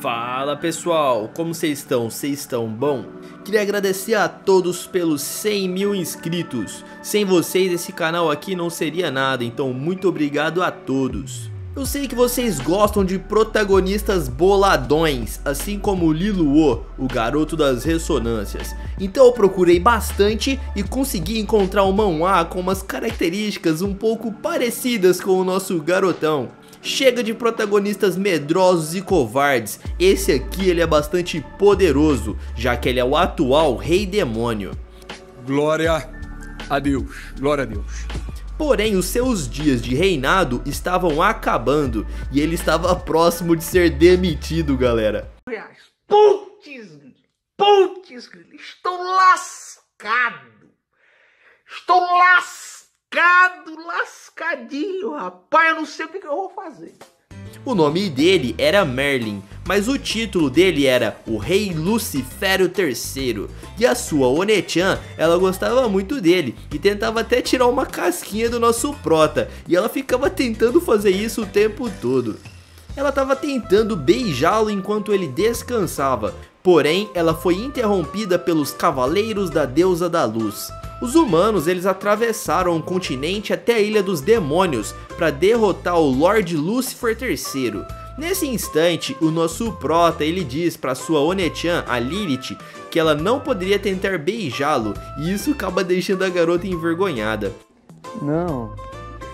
Fala pessoal, como vocês estão? Vocês estão bom? Queria agradecer a todos pelos 100 mil inscritos. Sem vocês esse canal aqui não seria nada, então muito obrigado a todos. Eu sei que vocês gostam de protagonistas boladões, assim como o Liluo, o garoto das ressonâncias. Então eu procurei bastante e consegui encontrar um manhwa com umas características um pouco parecidas com o nosso garotão. Chega de protagonistas medrosos e covardes, esse aqui ele é bastante poderoso, já que ele é o atual rei demônio. Glória a Deus, glória a Deus. Porém, os seus dias de reinado estavam acabando e ele estava próximo de ser demitido, galera. Putz, estou lascado. Estou lascadinho, rapaz, eu não sei o que eu vou fazer. O nome dele era Merlin, mas o título dele era o Rei Lucifério III. E a sua One-chan, ela gostava muito dele e tentava até tirar uma casquinha do nosso prota. E ela ficava tentando fazer isso o tempo todo. Ela estava tentando beijá-lo enquanto ele descansava, porém ela foi interrompida pelos Cavaleiros da Deusa da Luz. Os humanos eles atravessaram o continente até a Ilha dos Demônios para derrotar o Lord Lucifer III. Nesse instante, o nosso prota ele diz para sua One-chan, a Lilith, que ela não poderia tentar beijá-lo, e isso acaba deixando a garota envergonhada. Não,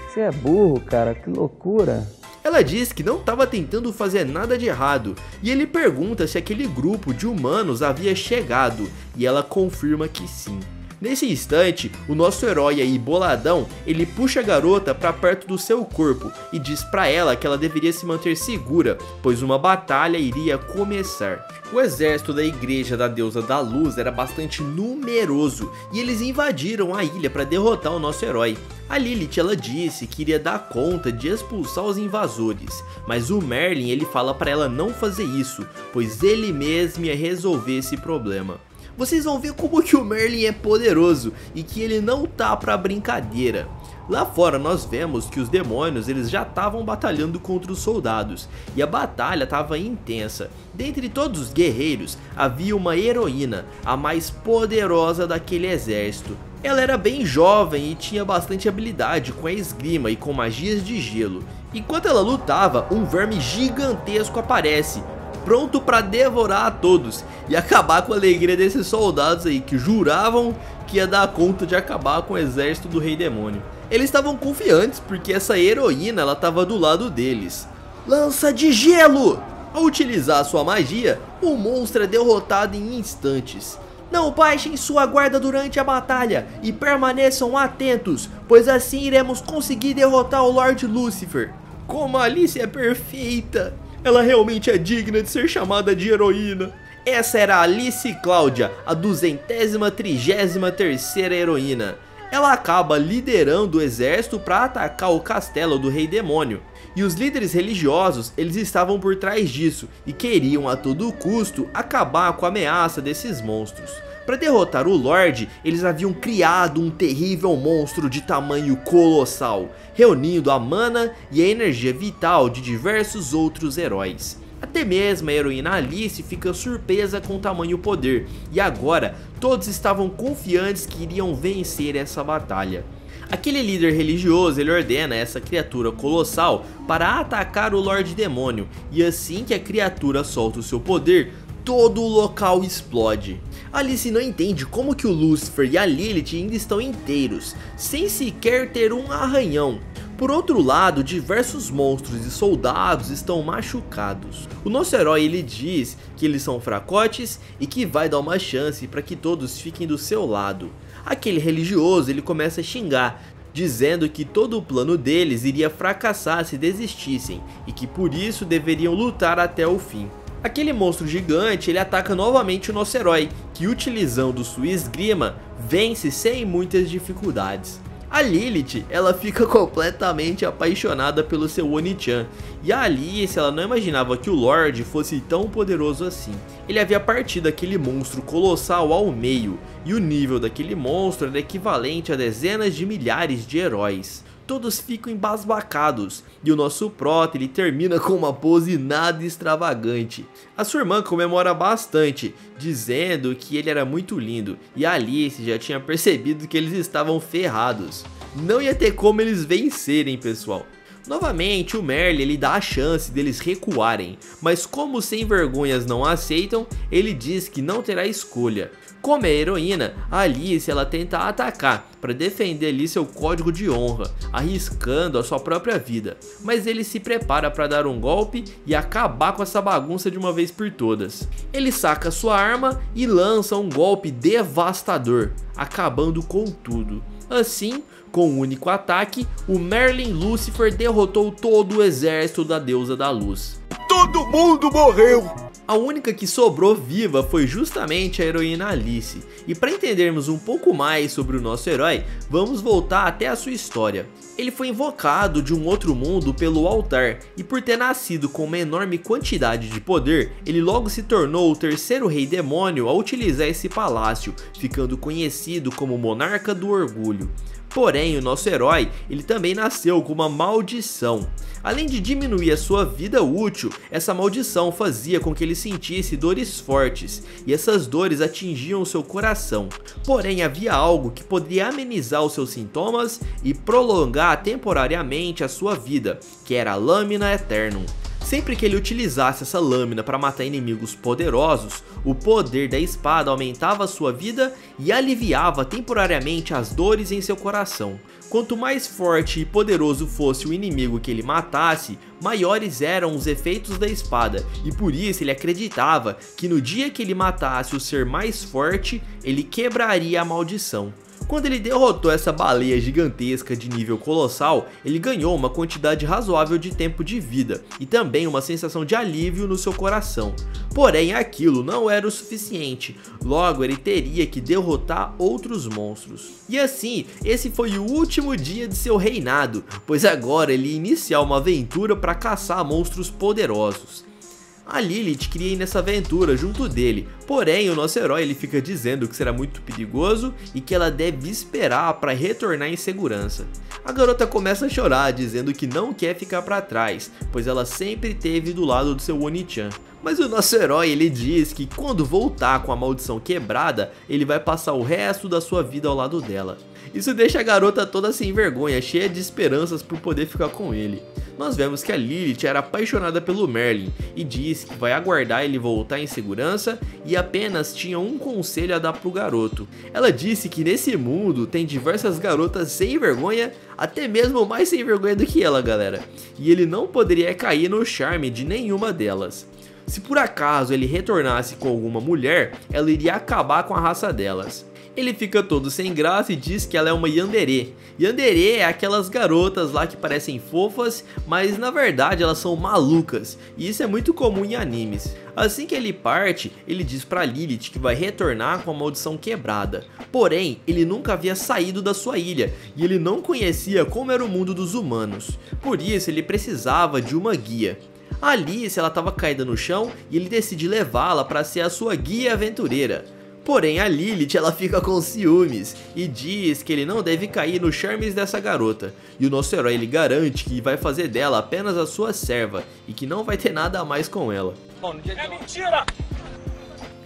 você é burro, cara, que loucura. Ela diz que não estava tentando fazer nada de errado, e ele pergunta se aquele grupo de humanos havia chegado, e ela confirma que sim. Nesse instante, o nosso herói aí boladão, ele puxa a garota para perto do seu corpo e diz para ela que ela deveria se manter segura, pois uma batalha iria começar. O exército da igreja da deusa da luz era bastante numeroso e eles invadiram a ilha para derrotar o nosso herói. A Lilith ela disse que iria dar conta de expulsar os invasores, mas o Merlin ele fala para ela não fazer isso, pois ele mesmo ia resolver esse problema. Vocês vão ver como que o Merlin é poderoso e que ele não tá pra brincadeira. Lá fora nós vemos que os demônios eles já estavam batalhando contra os soldados e a batalha estava intensa. Dentre todos os guerreiros havia uma heroína, a mais poderosa daquele exército. Ela era bem jovem e tinha bastante habilidade com a esgrima e com magias de gelo. Enquanto ela lutava, um verme gigantesco aparece, pronto para devorar a todos e acabar com a alegria desses soldados aí que juravam que ia dar conta de acabar com o exército do rei demônio. Eles estavam confiantes porque essa heroína ela estava do lado deles. Lança de gelo! Ao utilizar sua magia, o monstro é derrotado em instantes. Não baixem sua guarda durante a batalha e permaneçam atentos, pois assim iremos conseguir derrotar o Lord Lucifer. Como a Alice é perfeita! Ela realmente é digna de ser chamada de heroína. Essa era a Alice Cláudia, a 233ª heroína. Ela acaba liderando o exército para atacar o castelo do rei demônio. E os líderes religiosos, eles estavam por trás disso e queriam a todo custo acabar com a ameaça desses monstros. Para derrotar o Lorde, eles haviam criado um terrível monstro de tamanho colossal, reunindo a mana e a energia vital de diversos outros heróis. Até mesmo a heroína Alice fica surpresa com o tamanho poder, e agora todos estavam confiantes que iriam vencer essa batalha. Aquele líder religioso ele ordena essa criatura colossal para atacar o Lorde Demônio, e assim que a criatura solta o seu poder, todo o local explode. Alice não entende como que o Lucifer e a Lilith ainda estão inteiros, sem sequer ter um arranhão. Por outro lado, diversos monstros e soldados estão machucados. O nosso herói ele diz que eles são fracotes e que vai dar uma chance para que todos fiquem do seu lado. Aquele religioso ele começa a xingar, dizendo que todo o plano deles iria fracassar se desistissem e que por isso deveriam lutar até o fim. Aquele monstro gigante ele ataca novamente o nosso herói, que utilizando sua esgrima vence sem muitas dificuldades. A Lilith ela fica completamente apaixonada pelo seu One-chan, e a Alice ela não imaginava que o Lorde fosse tão poderoso assim. Ele havia partido aquele monstro colossal ao meio, e o nível daquele monstro era equivalente a dezenas de milhares de heróis. todos ficam embasbacados, e o nosso prota ele termina com uma pose nada extravagante. A sua irmã comemora bastante, dizendo que ele era muito lindo, e a Alice já tinha percebido que eles estavam ferrados. Não ia ter como eles vencerem, pessoal. Novamente o Merlin ele dá a chance deles recuarem, mas como os sem vergonhas não aceitam, ele diz que não terá escolha. Como é heroína, a Alice ela tenta atacar para defender ali seu código de honra, arriscando a sua própria vida, mas ele se prepara para dar um golpe e acabar com essa bagunça de uma vez por todas. Ele saca sua arma e lança um golpe devastador, acabando com tudo. Assim, com um único ataque, o Merlin Lucifer derrotou todo o exército da deusa da luz. Todo mundo morreu! A única que sobrou viva foi justamente a heroína Alice. E para entendermos um pouco mais sobre o nosso herói, vamos voltar até a sua história. Ele foi invocado de um outro mundo pelo altar, e por ter nascido com uma enorme quantidade de poder, ele logo se tornou o terceiro rei demônio a utilizar esse palácio, ficando conhecido como Monarca do Orgulho. Porém, o nosso herói, ele também nasceu com uma maldição. Além de diminuir a sua vida útil, essa maldição fazia com que ele sentisse dores fortes, e essas dores atingiam seu coração. Porém, havia algo que poderia amenizar os seus sintomas e prolongar temporariamente a sua vida, que era a Lâmina Eternum. Sempre que ele utilizasse essa lâmina para matar inimigos poderosos, o poder da espada aumentava a sua vida e aliviava temporariamente as dores em seu coração. Quanto mais forte e poderoso fosse o inimigo que ele matasse, maiores eram os efeitos da espada, e por isso ele acreditava que no dia que ele matasse o ser mais forte, ele quebraria a maldição. Quando ele derrotou essa baleia gigantesca de nível colossal, ele ganhou uma quantidade razoável de tempo de vida e também uma sensação de alívio no seu coração. Porém, aquilo não era o suficiente, logo ele teria que derrotar outros monstros. E assim, esse foi o último dia de seu reinado, pois agora ele ia iniciar uma aventura para caçar monstros poderosos. A Lilith queria ir nessa aventura junto dele, porém o nosso herói ele fica dizendo que será muito perigoso e que ela deve esperar para retornar em segurança. A garota começa a chorar, dizendo que não quer ficar para trás, pois ela sempre esteve do lado do seu Oni-chan. Mas o nosso herói ele diz que quando voltar com a maldição quebrada, ele vai passar o resto da sua vida ao lado dela. Isso deixa a garota toda sem vergonha, cheia de esperanças por poder ficar com ele. Nós vemos que a Lilith era apaixonada pelo Merlin e diz que vai aguardar ele voltar em segurança e apenas tinha um conselho a dar pro garoto. Ela disse que nesse mundo tem diversas garotas sem vergonha, até mesmo mais sem vergonha do que ela, galera, e ele não poderia cair no charme de nenhuma delas. Se por acaso ele retornasse com alguma mulher, ela iria acabar com a raça delas. Ele fica todo sem graça e diz que ela é uma yandere. Yandere é aquelas garotas lá que parecem fofas, mas na verdade elas são malucas, e isso é muito comum em animes. Assim que ele parte, ele diz pra Lilith que vai retornar com a maldição quebrada. Porém, ele nunca havia saído da sua ilha, e ele não conhecia como era o mundo dos humanos. Por isso ele precisava de uma guia. A Alice ela estava caída no chão e ele decide levá-la para ser a sua guia aventureira. Porém a Lilith ela fica com ciúmes e diz que ele não deve cair nos charmes dessa garota. E o nosso herói ele garante que vai fazer dela apenas a sua serva e que não vai ter nada a mais com ela. É mentira!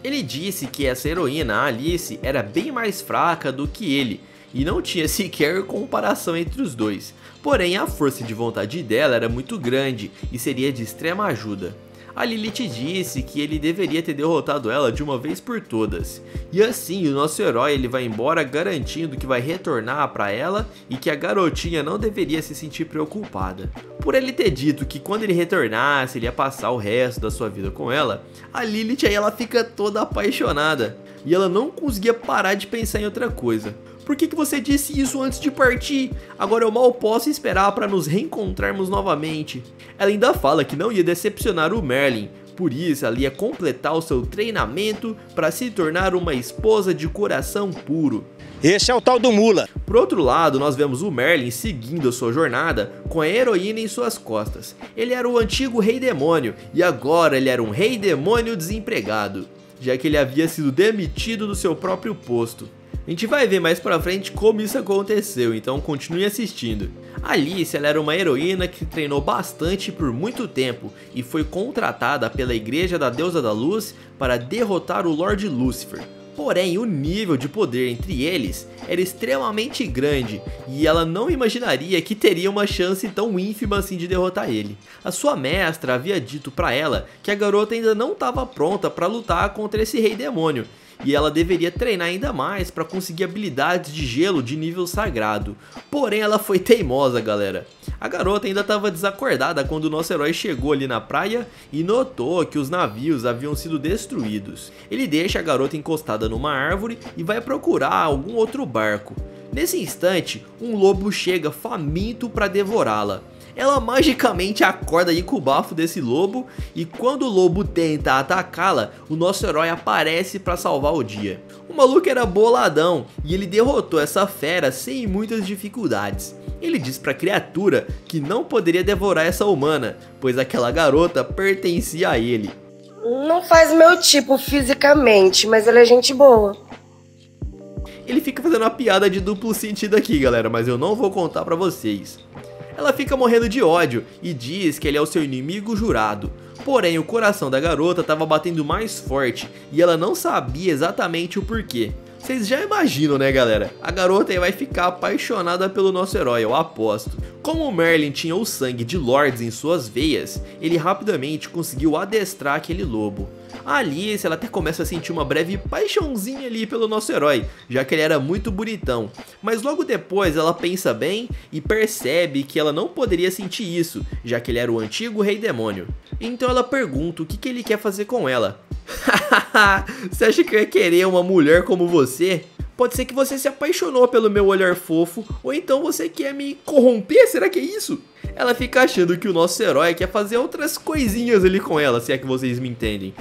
Ele disse que essa heroína, a Alice, era bem mais fraca do que ele e não tinha sequer comparação entre os dois. Porém a força de vontade dela era muito grande e seria de extrema ajuda. A Lilith disse que ele deveria ter derrotado ela de uma vez por todas. E assim o nosso herói ele vai embora garantindo que vai retornar para ela e que a garotinha não deveria se sentir preocupada. Por ele ter dito que quando ele retornasse ele ia passar o resto da sua vida com ela, a Lilith aí ela fica toda apaixonada e ela não conseguia parar de pensar em outra coisa. Por que você disse isso antes de partir? Agora eu mal posso esperar para nos reencontrarmos novamente. Ela ainda fala que não ia decepcionar o Merlin, por isso ela ia completar o seu treinamento para se tornar uma esposa de coração puro. Esse é o tal do Mula. Por outro lado, nós vemos o Merlin seguindo a sua jornada com a heroína em suas costas. Ele era o antigo rei demônio e agora ele era um rei demônio desempregado, já que ele havia sido demitido do seu próprio posto. A gente vai ver mais pra frente como isso aconteceu, então continue assistindo. Alice, ela era uma heroína que treinou bastante por muito tempo e foi contratada pela Igreja da Deusa da Luz para derrotar o Lord Lucifer. Porém, o nível de poder entre eles era extremamente grande e ela não imaginaria que teria uma chance tão ínfima assim de derrotar ele. A sua mestra havia dito para ela que a garota ainda não estava pronta para lutar contra esse rei demônio e ela deveria treinar ainda mais para conseguir habilidades de gelo de nível sagrado. Porém, ela foi teimosa, galera. A garota ainda estava desacordada quando o nosso herói chegou ali na praia e notou que os navios haviam sido destruídos. Ele deixa a garota encostada numa árvore e vai procurar algum outro barco. Nesse instante, um lobo chega faminto para devorá-la. Ela magicamente acorda aí com o bafo desse lobo e quando o lobo tenta atacá-la, o nosso herói aparece para salvar o dia. O maluco era boladão e ele derrotou essa fera sem muitas dificuldades. Ele diz para a criatura que não poderia devorar essa humana, pois aquela garota pertencia a ele. Não faz meu tipo fisicamente, mas ele é gente boa. Ele fica fazendo uma piada de duplo sentido aqui, galera, mas eu não vou contar pra vocês. Ela fica morrendo de ódio e diz que ele é o seu inimigo jurado. Porém, o coração da garota estava batendo mais forte e ela não sabia exatamente o porquê. Vocês já imaginam, né, galera? A garota aí vai ficar apaixonada pelo nosso herói, eu aposto. Como o Merlin tinha o sangue de Lords em suas veias, ele rapidamente conseguiu adestrar aquele lobo. A Alice, ela até começa a sentir uma breve paixãozinha ali pelo nosso herói, já que ele era muito bonitão. Mas logo depois ela pensa bem e percebe que ela não poderia sentir isso, já que ele era o antigo rei demônio. Então ela pergunta o que ele quer fazer com ela. Você acha que eu ia querer uma mulher como você? Pode ser que você se apaixonou pelo meu olhar fofo, ou então você quer me corromper, será que é isso? Ela fica achando que o nosso herói quer fazer outras coisinhas ali com ela, se é que vocês me entendem.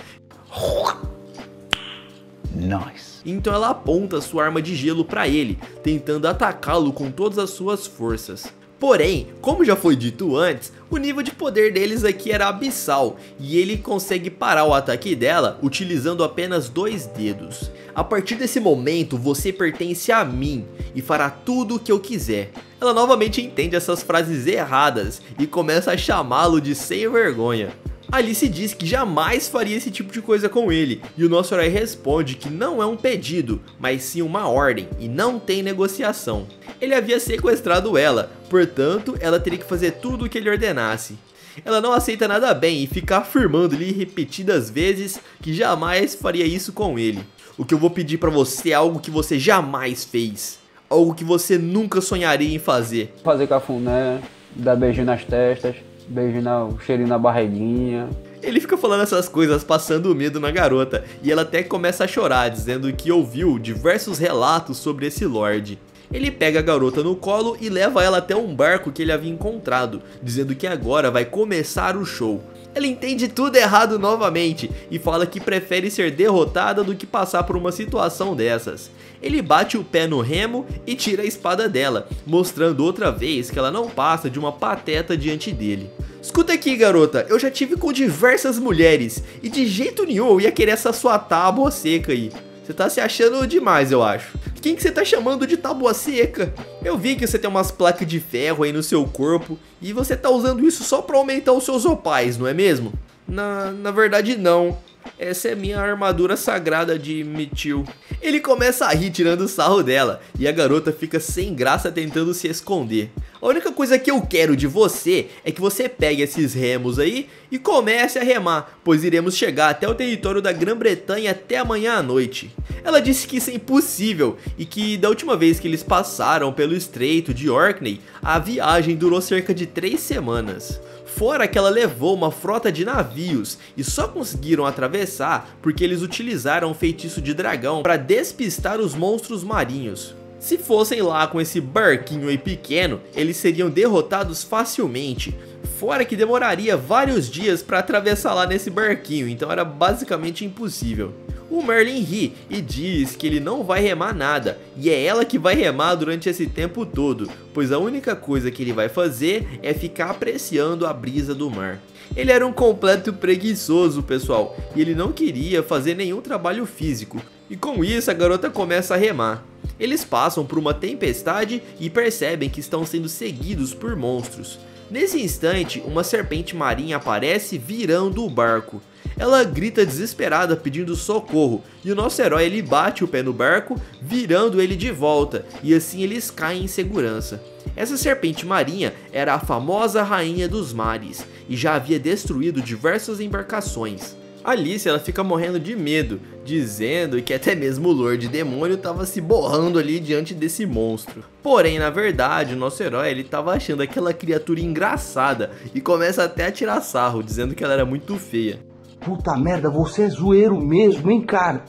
Nice. Então ela aponta sua arma de gelo para ele, tentando atacá-lo com todas as suas forças. Porém, como já foi dito antes, o nível de poder deles aqui era abissal e ele consegue parar o ataque dela utilizando apenas 2 dedos. A partir desse momento você pertence a mim e fará tudo o que eu quiser. Ela novamente entende essas frases erradas e começa a chamá-lo de sem vergonha. Alice diz que jamais faria esse tipo de coisa com ele, e o nosso herói responde que não é um pedido, mas sim uma ordem, e não tem negociação. Ele havia sequestrado ela, portanto ela teria que fazer tudo o que ele ordenasse. Ela não aceita nada bem e fica afirmando-lhe repetidas vezes que jamais faria isso com ele. O que eu vou pedir pra você é algo que você jamais fez, algo que você nunca sonharia em fazer. Fazer cafuné, dar beijinho nas testas, beijinho, cheirinho na barriguinha. Ele fica falando essas coisas, passando medo na garota, e ela até começa a chorar, dizendo que ouviu diversos relatos sobre esse Lorde. Ele pega a garota no colo e leva ela até um barco que ele havia encontrado, dizendo que agora vai começar o show. Ela entende tudo errado novamente e fala que prefere ser derrotada do que passar por uma situação dessas. Ele bate o pé no remo e tira a espada dela, mostrando outra vez que ela não passa de uma pateta diante dele. Escuta aqui, garota, eu já tive com diversas mulheres e de jeito nenhum eu ia querer essa sua tábua seca aí. Você tá se achando demais, eu acho. Quem que você tá chamando de tábua seca? Eu vi que você tem umas placas de ferro aí no seu corpo e você tá usando isso só pra aumentar os seus opais, não é mesmo? Na verdade não. Essa é minha armadura sagrada de Mithril. Ele começa a rir tirando sarro dela e a garota fica sem graça tentando se esconder. A única coisa que eu quero de você é que você pegue esses remos aí e comece a remar, pois iremos chegar até o território da Grã-Bretanha até amanhã à noite. Ela disse que isso é impossível e que da última vez que eles passaram pelo estreito de Orkney, a viagem durou cerca de 3 semanas. Fora que ela levou uma frota de navios e só conseguiram atravessar porque eles utilizaram o feitiço de dragão para despistar os monstros marinhos. Se fossem lá com esse barquinho aí pequeno, eles seriam derrotados facilmente. Fora que demoraria vários dias para atravessar lá nesse barquinho, então era basicamente impossível. O Merlin ri e diz que ele não vai remar nada, e é ela que vai remar durante esse tempo todo, pois a única coisa que ele vai fazer é ficar apreciando a brisa do mar. Ele era um completo preguiçoso, pessoal, e ele não queria fazer nenhum trabalho físico. E com isso a garota começa a remar. Eles passam por uma tempestade e percebem que estão sendo seguidos por monstros. Nesse instante, uma serpente marinha aparece virando o barco. Ela grita desesperada pedindo socorro e o nosso herói ele bate o pé no barco, virando ele de volta, e assim eles caem em segurança. Essa serpente marinha era a famosa rainha dos mares e já havia destruído diversas embarcações. Alice ela fica morrendo de medo, dizendo que até mesmo o Lorde Demônio estava se borrando ali diante desse monstro. Porém, na verdade, o nosso herói ele estava achando aquela criatura engraçada e começa até a tirar sarro, dizendo que ela era muito feia. Puta merda, você é zoeiro mesmo, hein, cara?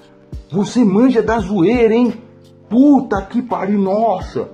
Você manja da zoeira, hein? Puta que pariu, nossa!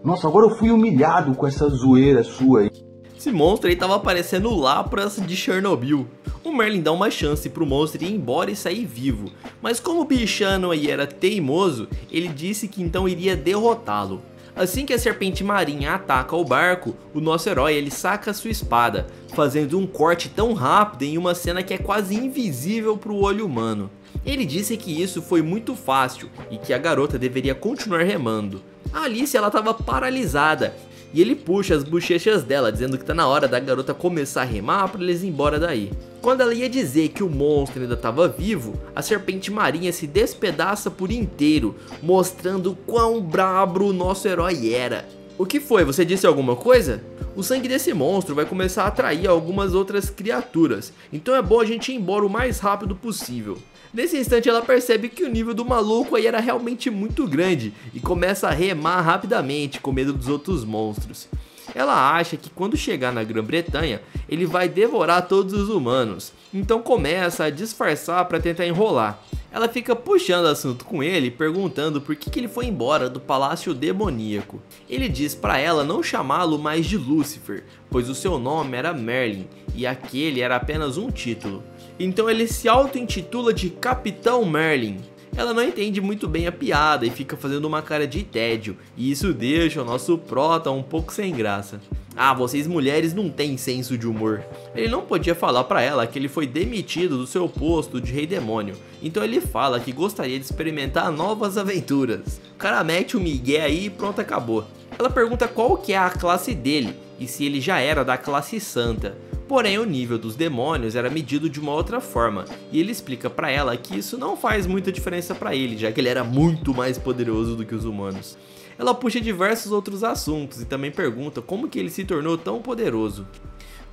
Nossa, agora eu fui humilhado com essa zoeira sua aí. Esse monstro aí tava parecendo Lapras de Chernobyl. O Merlin dá uma chance pro monstro ir embora e sair vivo, mas como o bichano aí era teimoso, ele disse que então iria derrotá-lo. Assim que a serpente marinha ataca o barco, o nosso herói ele saca sua espada, fazendo um corte tão rápido em uma cena que é quase invisível para o olho humano. Ele disse que isso foi muito fácil e que a garota deveria continuar remando. A Alice ela estava paralisada e ele puxa as bochechas dela, dizendo que tá na hora da garota começar a remar para eles ir embora daí. Quando ela ia dizer que o monstro ainda estava vivo, a serpente marinha se despedaça por inteiro, mostrando quão brabo o nosso herói era. O que foi? Você disse alguma coisa? O sangue desse monstro vai começar a atrair algumas outras criaturas, então é bom a gente ir embora o mais rápido possível. Nesse instante ela percebe que o nível do maluco aí era realmente muito grande e começa a remar rapidamente com medo dos outros monstros. Ela acha que quando chegar na Grã-Bretanha ele vai devorar todos os humanos, então começa a disfarçar para tentar enrolar. Ela fica puxando assunto com ele, perguntando por que ele foi embora do Palácio Demoníaco. Ele diz para ela não chamá-lo mais de Lúcifer, pois o seu nome era Merlin e aquele era apenas um título. Então ele se auto-intitula de Capitão Merlin. Ela não entende muito bem a piada e fica fazendo uma cara de tédio, e isso deixa o nosso prota um pouco sem graça. Ah, vocês mulheres não têm senso de humor. Ele não podia falar pra ela que ele foi demitido do seu posto de Rei Demônio, então ele fala que gostaria de experimentar novas aventuras. O cara mete o migué aí e pronto, acabou. Ela pergunta qual que é a classe dele e se ele já era da classe santa. Porém, o nível dos demônios era medido de uma outra forma, e ele explica pra ela que isso não faz muita diferença pra ele, já que ele era muito mais poderoso do que os humanos. Ela puxa diversos outros assuntos e também pergunta como que ele se tornou tão poderoso.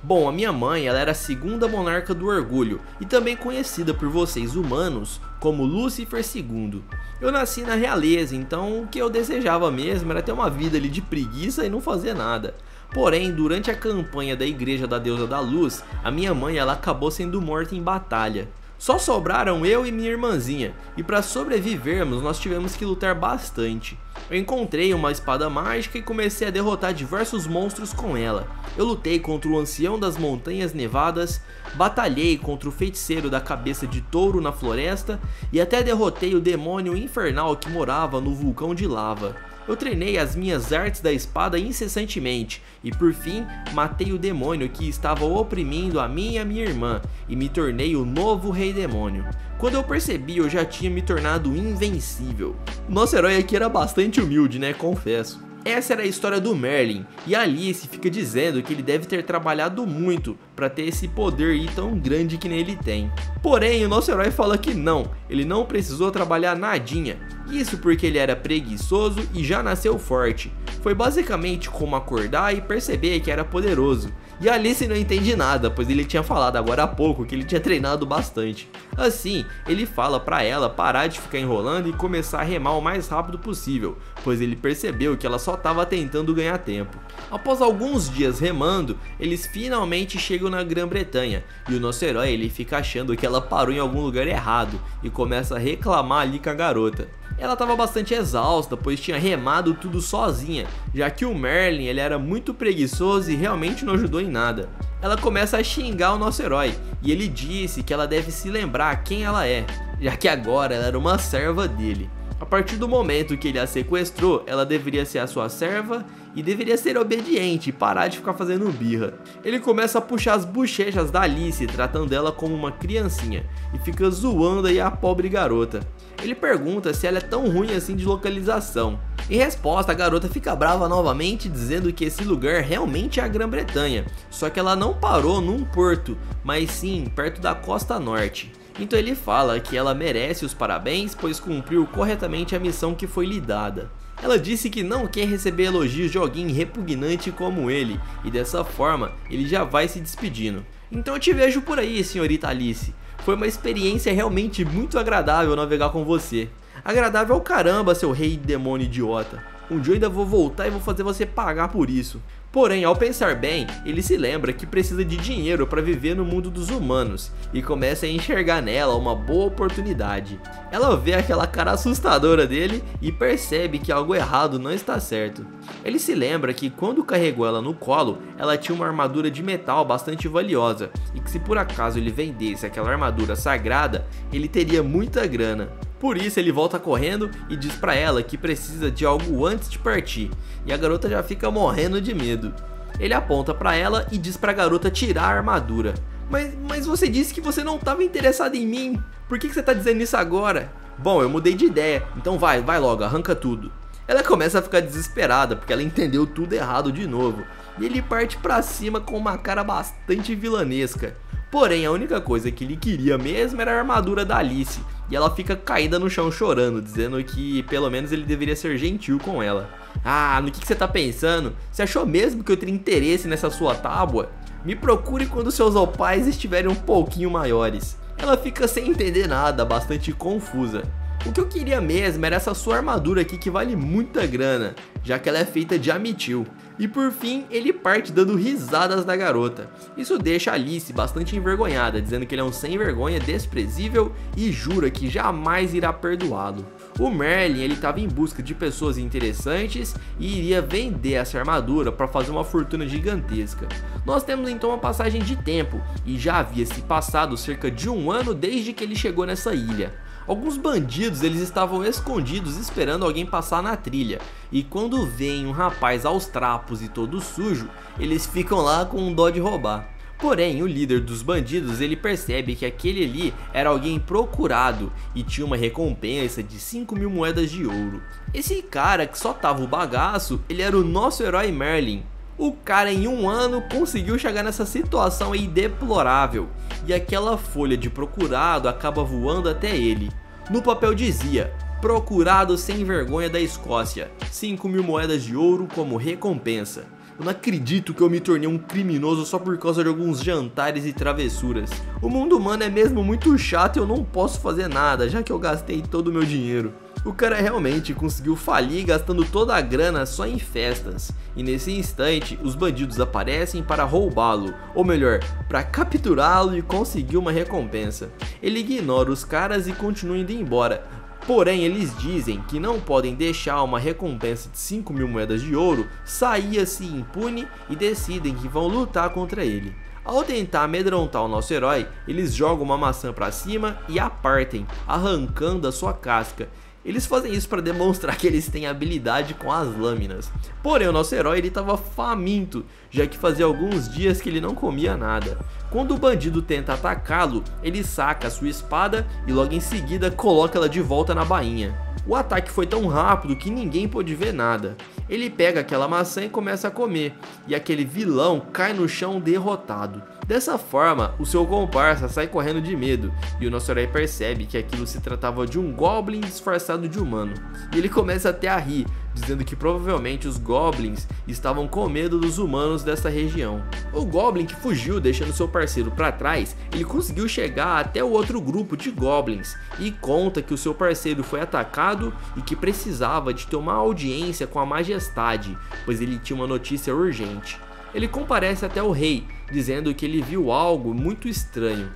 Bom, a minha mãe ela era a segunda monarca do orgulho e também conhecida por vocês humanos como Lúcifer II. Eu nasci na realeza, então o que eu desejava mesmo era ter uma vida ali de preguiça e não fazer nada. Porém, durante a campanha da Igreja da Deusa da Luz, a minha mãe ela acabou sendo morta em batalha. Só sobraram eu e minha irmãzinha, e para sobrevivermos nós tivemos que lutar bastante. Eu encontrei uma espada mágica e comecei a derrotar diversos monstros com ela. Eu lutei contra o ancião das montanhas nevadas, batalhei contra o feiticeiro da cabeça de touro na floresta e até derrotei o demônio infernal que morava no vulcão de lava. Eu treinei as minhas artes da espada incessantemente e por fim matei o demônio que estava oprimindo a mim e a minha irmã e me tornei o novo rei demônio. Quando eu percebi eu já tinha me tornado invencível. Nosso herói aqui era bastante humilde, né? Confesso. Essa era a história do Merlin, e a Alice fica dizendo que ele deve ter trabalhado muito para ter esse poder aí tão grande que nem ele tem. Porém, o nosso herói fala que não, ele não precisou trabalhar nadinha, isso porque ele era preguiçoso e já nasceu forte. Foi basicamente como acordar e perceber que era poderoso. E a Alice não entende nada, pois ele tinha falado agora há pouco que ele tinha treinado bastante. Assim, ele fala pra ela parar de ficar enrolando e começar a remar o mais rápido possível, pois ele percebeu que ela só estava tentando ganhar tempo. Após alguns dias remando, eles finalmente chegam na Grã-Bretanha, e o nosso herói ele fica achando que ela parou em algum lugar errado e começa a reclamar ali com a garota. Ela estava bastante exausta, pois tinha remado tudo sozinha, já que o Merlin ele era muito preguiçoso e realmente não ajudou em nada. Ela começa a xingar o nosso herói, e ele disse que ela deve se lembrar quem ela é, já que agora ela era uma serva dele. A partir do momento que ele a sequestrou, ela deveria ser a sua serva e deveria ser obediente e parar de ficar fazendo birra. Ele começa a puxar as bochechas da Alice, tratando ela como uma criancinha, e fica zoando aí a pobre garota. Ele pergunta se ela é tão ruim assim de localização. Em resposta, a garota fica brava novamente, dizendo que esse lugar realmente é a Grã-Bretanha, só que ela não parou num porto, mas sim perto da costa norte. Então ele fala que ela merece os parabéns, pois cumpriu corretamente a missão que foi lhe dada. Ela disse que não quer receber elogios de alguém repugnante como ele, e dessa forma ele já vai se despedindo. Então eu te vejo por aí, senhorita Alice. Foi uma experiência realmente muito agradável navegar com você. Agradável ao caramba, seu rei demônio idiota. Um dia eu ainda vou voltar e vou fazer você pagar por isso. Porém, ao pensar bem, ele se lembra que precisa de dinheiro para viver no mundo dos humanos e começa a enxergar nela uma boa oportunidade. Ela vê aquela cara assustadora dele e percebe que algo errado não está certo. Ele se lembra que quando carregou ela no colo, ela tinha uma armadura de metal bastante valiosa e que se por acaso ele vendesse aquela armadura sagrada, ele teria muita grana. Por isso ele volta correndo e diz pra ela que precisa de algo antes de partir, e a garota já fica morrendo de medo. Ele aponta pra ela e diz pra garota tirar a armadura. Mas você disse que você não estava interessado em mim, por que você tá dizendo isso agora? Bom, eu mudei de ideia, então vai logo, arranca tudo. Ela começa a ficar desesperada porque ela entendeu tudo errado de novo, e ele parte pra cima com uma cara bastante vilanesca. Porém, a única coisa que ele queria mesmo era a armadura da Alice, e ela fica caída no chão chorando, dizendo que pelo menos ele deveria ser gentil com ela. Ah, no que você tá pensando? Você achou mesmo que eu teria interesse nessa sua tábua? Me procure quando seus opais estiverem um pouquinho maiores. Ela fica sem entender nada, bastante confusa. O que eu queria mesmo era essa sua armadura aqui que vale muita grana, já que ela é feita de amitil. E por fim, ele parte dando risadas da garota. Isso deixa Alice bastante envergonhada, dizendo que ele é um sem vergonha, desprezível e jura que jamais irá perdoá-lo. O Merlin, ele estava em busca de pessoas interessantes e iria vender essa armadura para fazer uma fortuna gigantesca. Nós temos então uma passagem de tempo e já havia se passado cerca de 1 ano desde que ele chegou nessa ilha. Alguns bandidos eles estavam escondidos esperando alguém passar na trilha, e quando vem um rapaz aos trapos e todo sujo, eles ficam lá com dó de roubar. Porém, o líder dos bandidos ele percebe que aquele ali era alguém procurado e tinha uma recompensa de 5.000 moedas de ouro. Esse cara que só tava o bagaço, ele era o nosso herói Merlin. O cara em 1 ano conseguiu chegar nessa situação aí deplorável, e aquela folha de procurado acaba voando até ele. No papel dizia: procurado sem vergonha da Escócia, 5.000 moedas de ouro como recompensa. Eu não acredito que eu me tornei um criminoso só por causa de alguns jantares e travessuras. O mundo humano é mesmo muito chato e eu não posso fazer nada, já que eu gastei todo o meu dinheiro. O cara realmente conseguiu falir gastando toda a grana só em festas. E nesse instante, os bandidos aparecem para roubá-lo, ou melhor, para capturá-lo e conseguir uma recompensa. Ele ignora os caras e continua indo embora. Porém, eles dizem que não podem deixar uma recompensa de 5.000 moedas de ouro sair assim impune e decidem que vão lutar contra ele. Ao tentar amedrontar o nosso herói, eles jogam uma maçã para cima e a partem, arrancando a sua casca. Eles fazem isso para demonstrar que eles têm habilidade com as lâminas. Porém, o nosso herói estava faminto, já que fazia alguns dias que ele não comia nada. Quando o bandido tenta atacá-lo, ele saca a sua espada e logo em seguida coloca ela de volta na bainha. O ataque foi tão rápido que ninguém pôde ver nada. Ele pega aquela maçã e começa a comer, e aquele vilão cai no chão derrotado. Dessa forma, o seu comparsa sai correndo de medo, e o nosso herói percebe que aquilo se tratava de um goblin disfarçado de humano. E ele começa até a rir, dizendo que provavelmente os goblins estavam com medo dos humanos dessa região. O goblin que fugiu deixando seu parceiro para trás, ele conseguiu chegar até o outro grupo de goblins e conta que o seu parceiro foi atacado e que precisava de ter uma audiência com a majestade, pois ele tinha uma notícia urgente. Ele comparece até o rei, dizendo que ele viu algo muito estranho.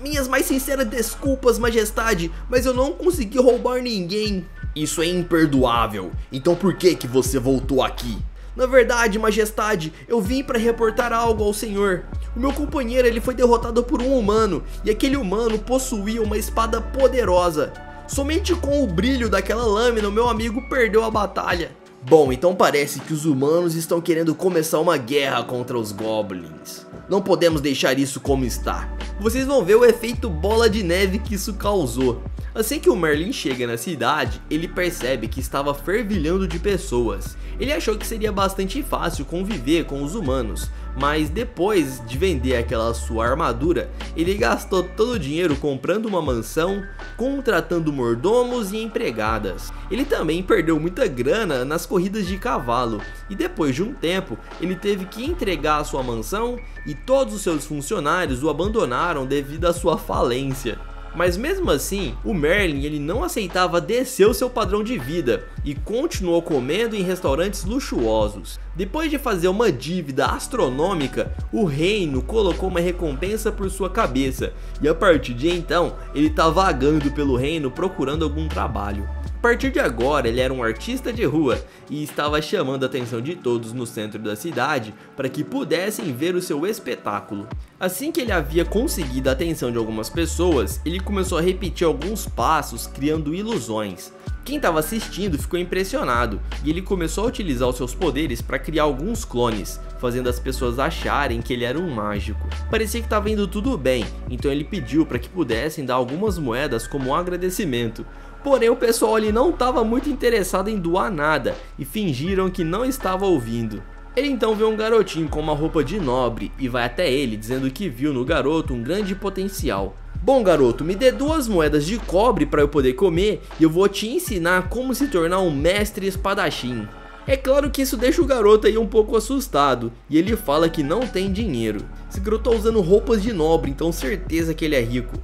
Minhas mais sinceras desculpas, majestade, mas eu não consegui roubar ninguém. Isso é imperdoável, então por que você voltou aqui? Na verdade, majestade, eu vim para reportar algo ao senhor. O meu companheiro ele foi derrotado por um humano, e aquele humano possuía uma espada poderosa. Somente com o brilho daquela lâmina o meu amigo perdeu a batalha. Bom, então parece que os humanos estão querendo começar uma guerra contra os goblins. Não podemos deixar isso como está. Vocês vão ver o efeito bola de neve que isso causou. Assim que o Merlin chega na cidade, ele percebe que estava fervilhando de pessoas. Ele achou que seria bastante fácil conviver com os humanos, mas depois de vender aquela sua armadura, ele gastou todo o dinheiro comprando uma mansão, contratando mordomos e empregadas. Ele também perdeu muita grana nas corridas de cavalo, e depois de um tempo, ele teve que entregar a sua mansão e todos os seus funcionários o abandonaram devido à sua falência. Mas mesmo assim, o Merlin ele não aceitava descer o seu padrão de vida e continuou comendo em restaurantes luxuosos. Depois de fazer uma dívida astronômica, o reino colocou uma recompensa por sua cabeça e a partir de então, ele está vagando pelo reino procurando algum trabalho. A partir de agora, ele era um artista de rua e estava chamando a atenção de todos no centro da cidade para que pudessem ver o seu espetáculo. Assim que ele havia conseguido a atenção de algumas pessoas, ele começou a repetir alguns passos, criando ilusões. Quem estava assistindo ficou impressionado e ele começou a utilizar os seus poderes para criar alguns clones, fazendo as pessoas acharem que ele era um mágico. Parecia que estava indo tudo bem, então ele pediu para que pudessem dar algumas moedas como um agradecimento. Porém o pessoal ali não estava muito interessado em doar nada e fingiram que não estava ouvindo. Ele então vê um garotinho com uma roupa de nobre e vai até ele dizendo que viu no garoto um grande potencial. Bom garoto, me dê 2 moedas de cobre para eu poder comer e eu vou te ensinar como se tornar um mestre espadachim. É claro que isso deixa o garoto aí um pouco assustado e ele fala que não tem dinheiro. Esse garoto tá usando roupas de nobre, então certeza que ele é rico.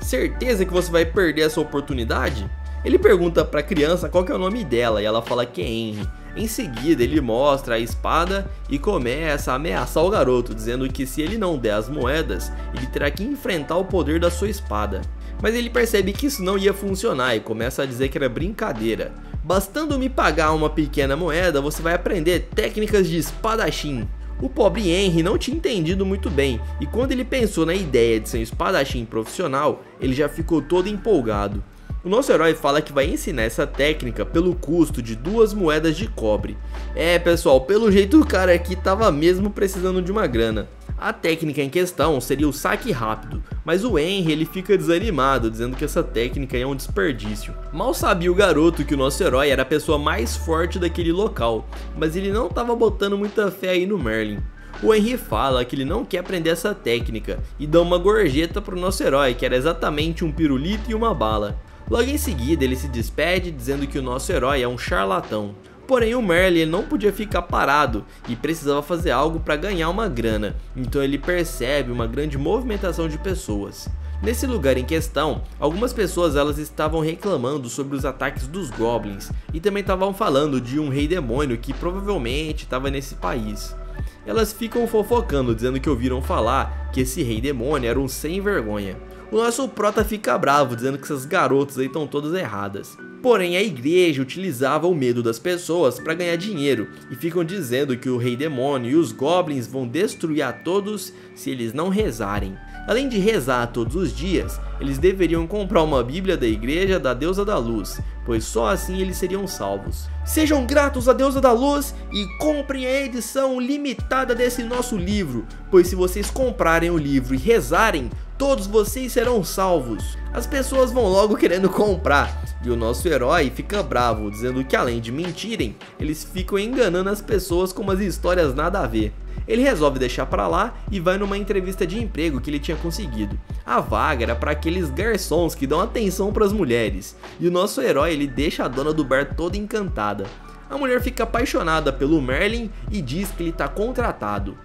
Certeza que você vai perder essa oportunidade? Ele pergunta para a criança qual que é o nome dela e ela fala que é Henry. Em seguida ele mostra a espada e começa a ameaçar o garoto, dizendo que se ele não der as moedas, ele terá que enfrentar o poder da sua espada. Mas ele percebe que isso não ia funcionar e começa a dizer que era brincadeira. Bastando me pagar uma pequena moeda, você vai aprender técnicas de espadachim. O pobre Henry não tinha entendido muito bem, e quando ele pensou na ideia de ser um espadachim profissional, ele já ficou todo empolgado. O nosso herói fala que vai ensinar essa técnica pelo custo de 2 moedas de cobre. É pessoal, pelo jeito o cara aqui tava mesmo precisando de uma grana. A técnica em questão seria o saque rápido, mas o Henry ele fica desanimado, dizendo que essa técnica é um desperdício. Mal sabia o garoto que o nosso herói era a pessoa mais forte daquele local, mas ele não estava botando muita fé aí no Merlin. O Henry fala que ele não quer aprender essa técnica e dá uma gorjeta pro nosso herói, que era exatamente um pirulito e uma bala. Logo em seguida ele se despede dizendo que o nosso herói é um charlatão. Porém o Merlin não podia ficar parado e precisava fazer algo para ganhar uma grana, então ele percebe uma grande movimentação de pessoas. Nesse lugar em questão, algumas pessoas elas estavam reclamando sobre os ataques dos goblins e também estavam falando de um rei demônio que provavelmente estava nesse país. Elas ficam fofocando, dizendo que ouviram falar que esse rei demônio era um sem vergonha. O nosso prota fica bravo, dizendo que essas garotas aí estão todas erradas. Porém a igreja utilizava o medo das pessoas para ganhar dinheiro e ficam dizendo que o rei demônio e os goblins vão destruir a todos se eles não rezarem. Além de rezar todos os dias, eles deveriam comprar uma bíblia da igreja da deusa da luz, pois só assim eles seriam salvos. Sejam gratos à deusa da luz e comprem a edição limitada desse nosso livro, pois se vocês comprarem o livro e rezarem, todos vocês serão salvos. As pessoas vão logo querendo comprar e o nosso herói fica bravo, dizendo que além de mentirem, eles ficam enganando as pessoas com umas histórias nada a ver. Ele resolve deixar pra lá e vai numa entrevista de emprego que ele tinha conseguido. A vaga era para aqueles garçons que dão atenção para as mulheres, e o nosso herói ele deixa a dona do bar toda encantada. A mulher fica apaixonada pelo Merlin e diz que ele está contratado.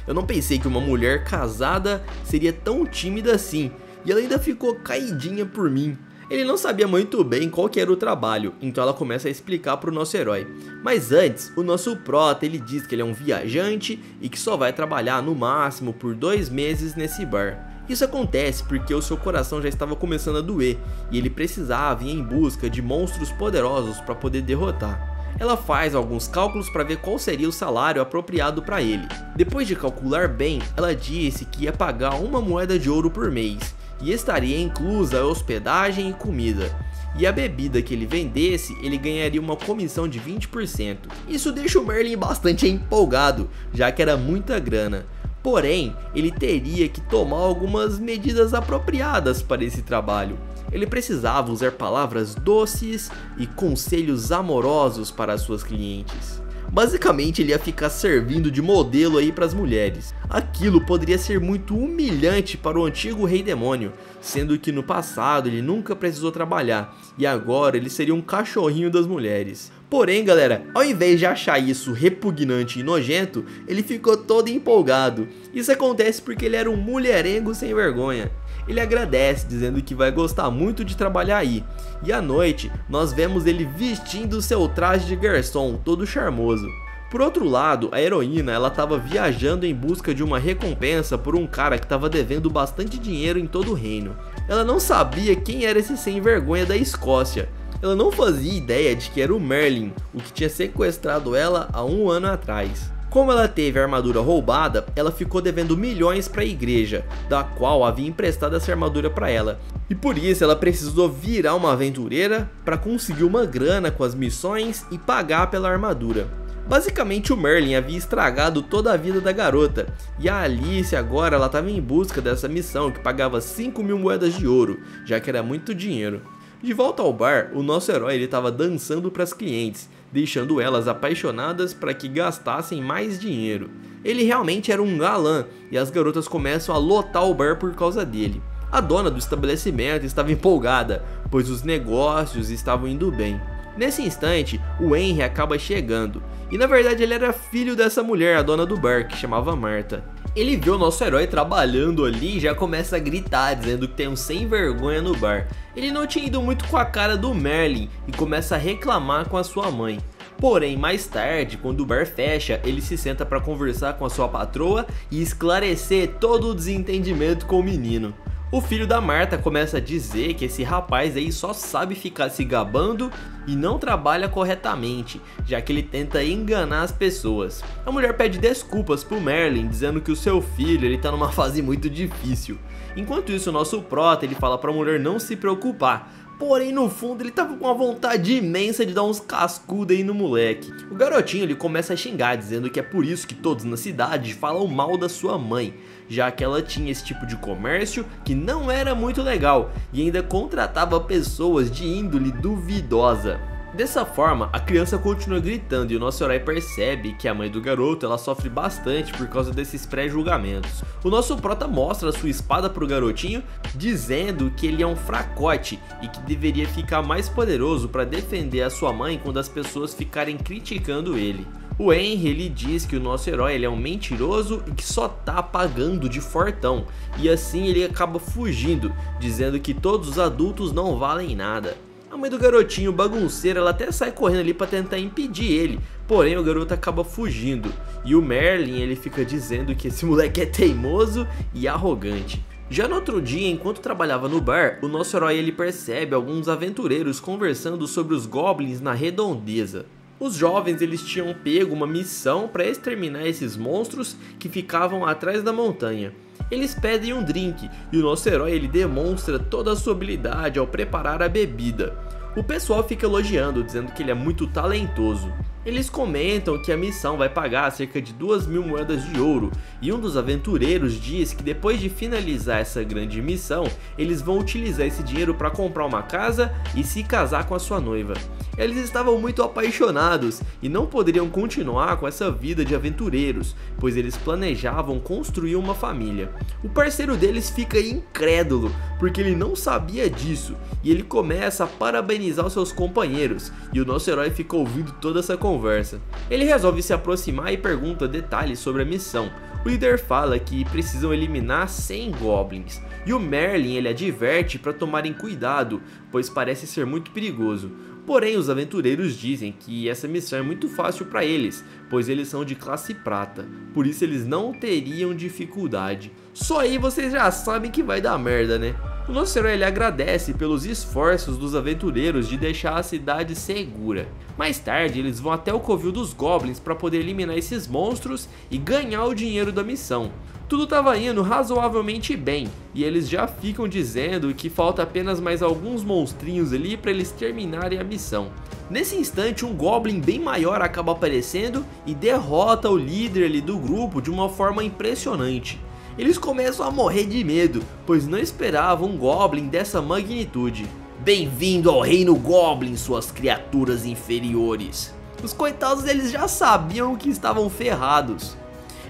Eu não pensei que uma mulher casada seria tão tímida assim, e ela ainda ficou caidinha por mim. Ele não sabia muito bem qual que era o trabalho, então ela começa a explicar para o nosso herói. Mas antes, o nosso prota ele diz que ele é um viajante e que só vai trabalhar no máximo por 2 meses nesse bar. Isso acontece porque o seu coração já estava começando a doer e ele precisava ir em busca de monstros poderosos para poder derrotar. Ela faz alguns cálculos para ver qual seria o salário apropriado para ele. Depois de calcular bem, ela disse que ia pagar 1 moeda de ouro por mês e estaria inclusa a hospedagem e comida. E a bebida que ele vendesse, ele ganharia uma comissão de 20%. Isso deixa o Merlin bastante empolgado, já que era muita grana. Porém, ele teria que tomar algumas medidas apropriadas para esse trabalho. Ele precisava usar palavras doces e conselhos amorosos para suas clientes. Basicamente, ele ia ficar servindo de modelo aí para as mulheres. Aquilo poderia ser muito humilhante para o antigo rei demônio, sendo que no passado ele nunca precisou trabalhar e agora ele seria um cachorrinho das mulheres. Porém, galera, ao invés de achar isso repugnante e nojento, ele ficou todo empolgado. Isso acontece porque ele era um mulherengo sem vergonha. Ele agradece, dizendo que vai gostar muito de trabalhar aí. E à noite, nós vemos ele vestindo seu traje de garçom, todo charmoso. Por outro lado, a heroína ela estava viajando em busca de uma recompensa por um cara que estava devendo bastante dinheiro em todo o reino. Ela não sabia quem era esse sem vergonha da Escócia. Ela não fazia ideia de que era o Merlin, o que tinha sequestrado ela há 1 ano atrás. Como ela teve a armadura roubada, ela ficou devendo milhões para a igreja, da qual havia emprestado essa armadura para ela. E por isso ela precisou virar uma aventureira para conseguir uma grana com as missões e pagar pela armadura. Basicamente o Merlin havia estragado toda a vida da garota, e a Alice agora ela estava em busca dessa missão que pagava 5.000 moedas de ouro, já que era muito dinheiro. De volta ao bar, o nosso herói estava dançando para as clientes, deixando elas apaixonadas para que gastassem mais dinheiro. Ele realmente era um galã e as garotas começam a lotar o bar por causa dele. A dona do estabelecimento estava empolgada, pois os negócios estavam indo bem. Nesse instante, o Henry acaba chegando, e na verdade ele era filho dessa mulher, a dona do bar, que chamava Marta. Ele vê o nosso herói trabalhando ali e já começa a gritar, dizendo que tem um sem vergonha no bar. Ele não tinha ido muito com a cara do Merlin e começa a reclamar com a sua mãe. Porém, mais tarde, quando o bar fecha, ele se senta para conversar com a sua patroa e esclarecer todo o desentendimento com o menino. O filho da Marta começa a dizer que esse rapaz aí só sabe ficar se gabando e não trabalha corretamente, já que ele tenta enganar as pessoas. A mulher pede desculpas pro Merlin, dizendo que o seu filho ele tá numa fase muito difícil. Enquanto isso, o nosso prota ele fala pra mulher não se preocupar. Porém, no fundo, ele tava com uma vontade imensa de dar uns cascudos aí no moleque. O garotinho ele começa a xingar, dizendo que é por isso que todos na cidade falam mal da sua mãe, já que ela tinha esse tipo de comércio que não era muito legal e ainda contratava pessoas de índole duvidosa. Dessa forma, a criança continua gritando e o nosso herói percebe que a mãe do garoto ela sofre bastante por causa desses pré-julgamentos. O nosso prota mostra sua espada pro garotinho, dizendo que ele é um fracote e que deveria ficar mais poderoso para defender a sua mãe quando as pessoas ficarem criticando ele. O Henry ele diz que o nosso herói ele é um mentiroso e que só tá pagando de fortão, e assim ele acaba fugindo, dizendo que todos os adultos não valem nada. A mãe do garotinho bagunceiro ela até sai correndo ali para tentar impedir ele, porém o garoto acaba fugindo e o Merlin ele fica dizendo que esse moleque é teimoso e arrogante. Já no outro dia, enquanto trabalhava no bar, o nosso herói ele percebe alguns aventureiros conversando sobre os goblins na redondeza. Os jovens eles tinham pego uma missão para exterminar esses monstros que ficavam atrás da montanha. Eles pedem um drink e o nosso herói ele demonstra toda a sua habilidade ao preparar a bebida. O pessoal fica elogiando, dizendo que ele é muito talentoso. Eles comentam que a missão vai pagar cerca de 2.000 moedas de ouro, e um dos aventureiros diz que depois de finalizar essa grande missão, eles vão utilizar esse dinheiro para comprar uma casa e se casar com a sua noiva. Eles estavam muito apaixonados e não poderiam continuar com essa vida de aventureiros, pois eles planejavam construir uma família. O parceiro deles fica incrédulo, porque ele não sabia disso, e ele começa a parabenizar os seus companheiros, e o nosso herói fica ouvindo toda essa conversa. Ele resolve se aproximar e pergunta detalhes sobre a missão. O líder fala que precisam eliminar 100 goblins, e o Merlin ele adverte para tomarem cuidado, pois parece ser muito perigoso. Porém, os aventureiros dizem que essa missão é muito fácil para eles, pois eles são de classe prata, por isso eles não teriam dificuldade. Só aí vocês já sabem que vai dar merda, né? O nosso herói ele agradece pelos esforços dos aventureiros de deixar a cidade segura. Mais tarde eles vão até o covil dos Goblins para poder eliminar esses monstros e ganhar o dinheiro da missão. Tudo estava indo razoavelmente bem e eles já ficam dizendo que falta apenas mais alguns monstrinhos ali para eles terminarem a missão. Nesse instante um Goblin bem maior acaba aparecendo e derrota o líder ali do grupo de uma forma impressionante. Eles começam a morrer de medo, pois não esperavam um Goblin dessa magnitude. Bem-vindo ao Reino Goblin, suas criaturas inferiores. Os coitados eles já sabiam que estavam ferrados.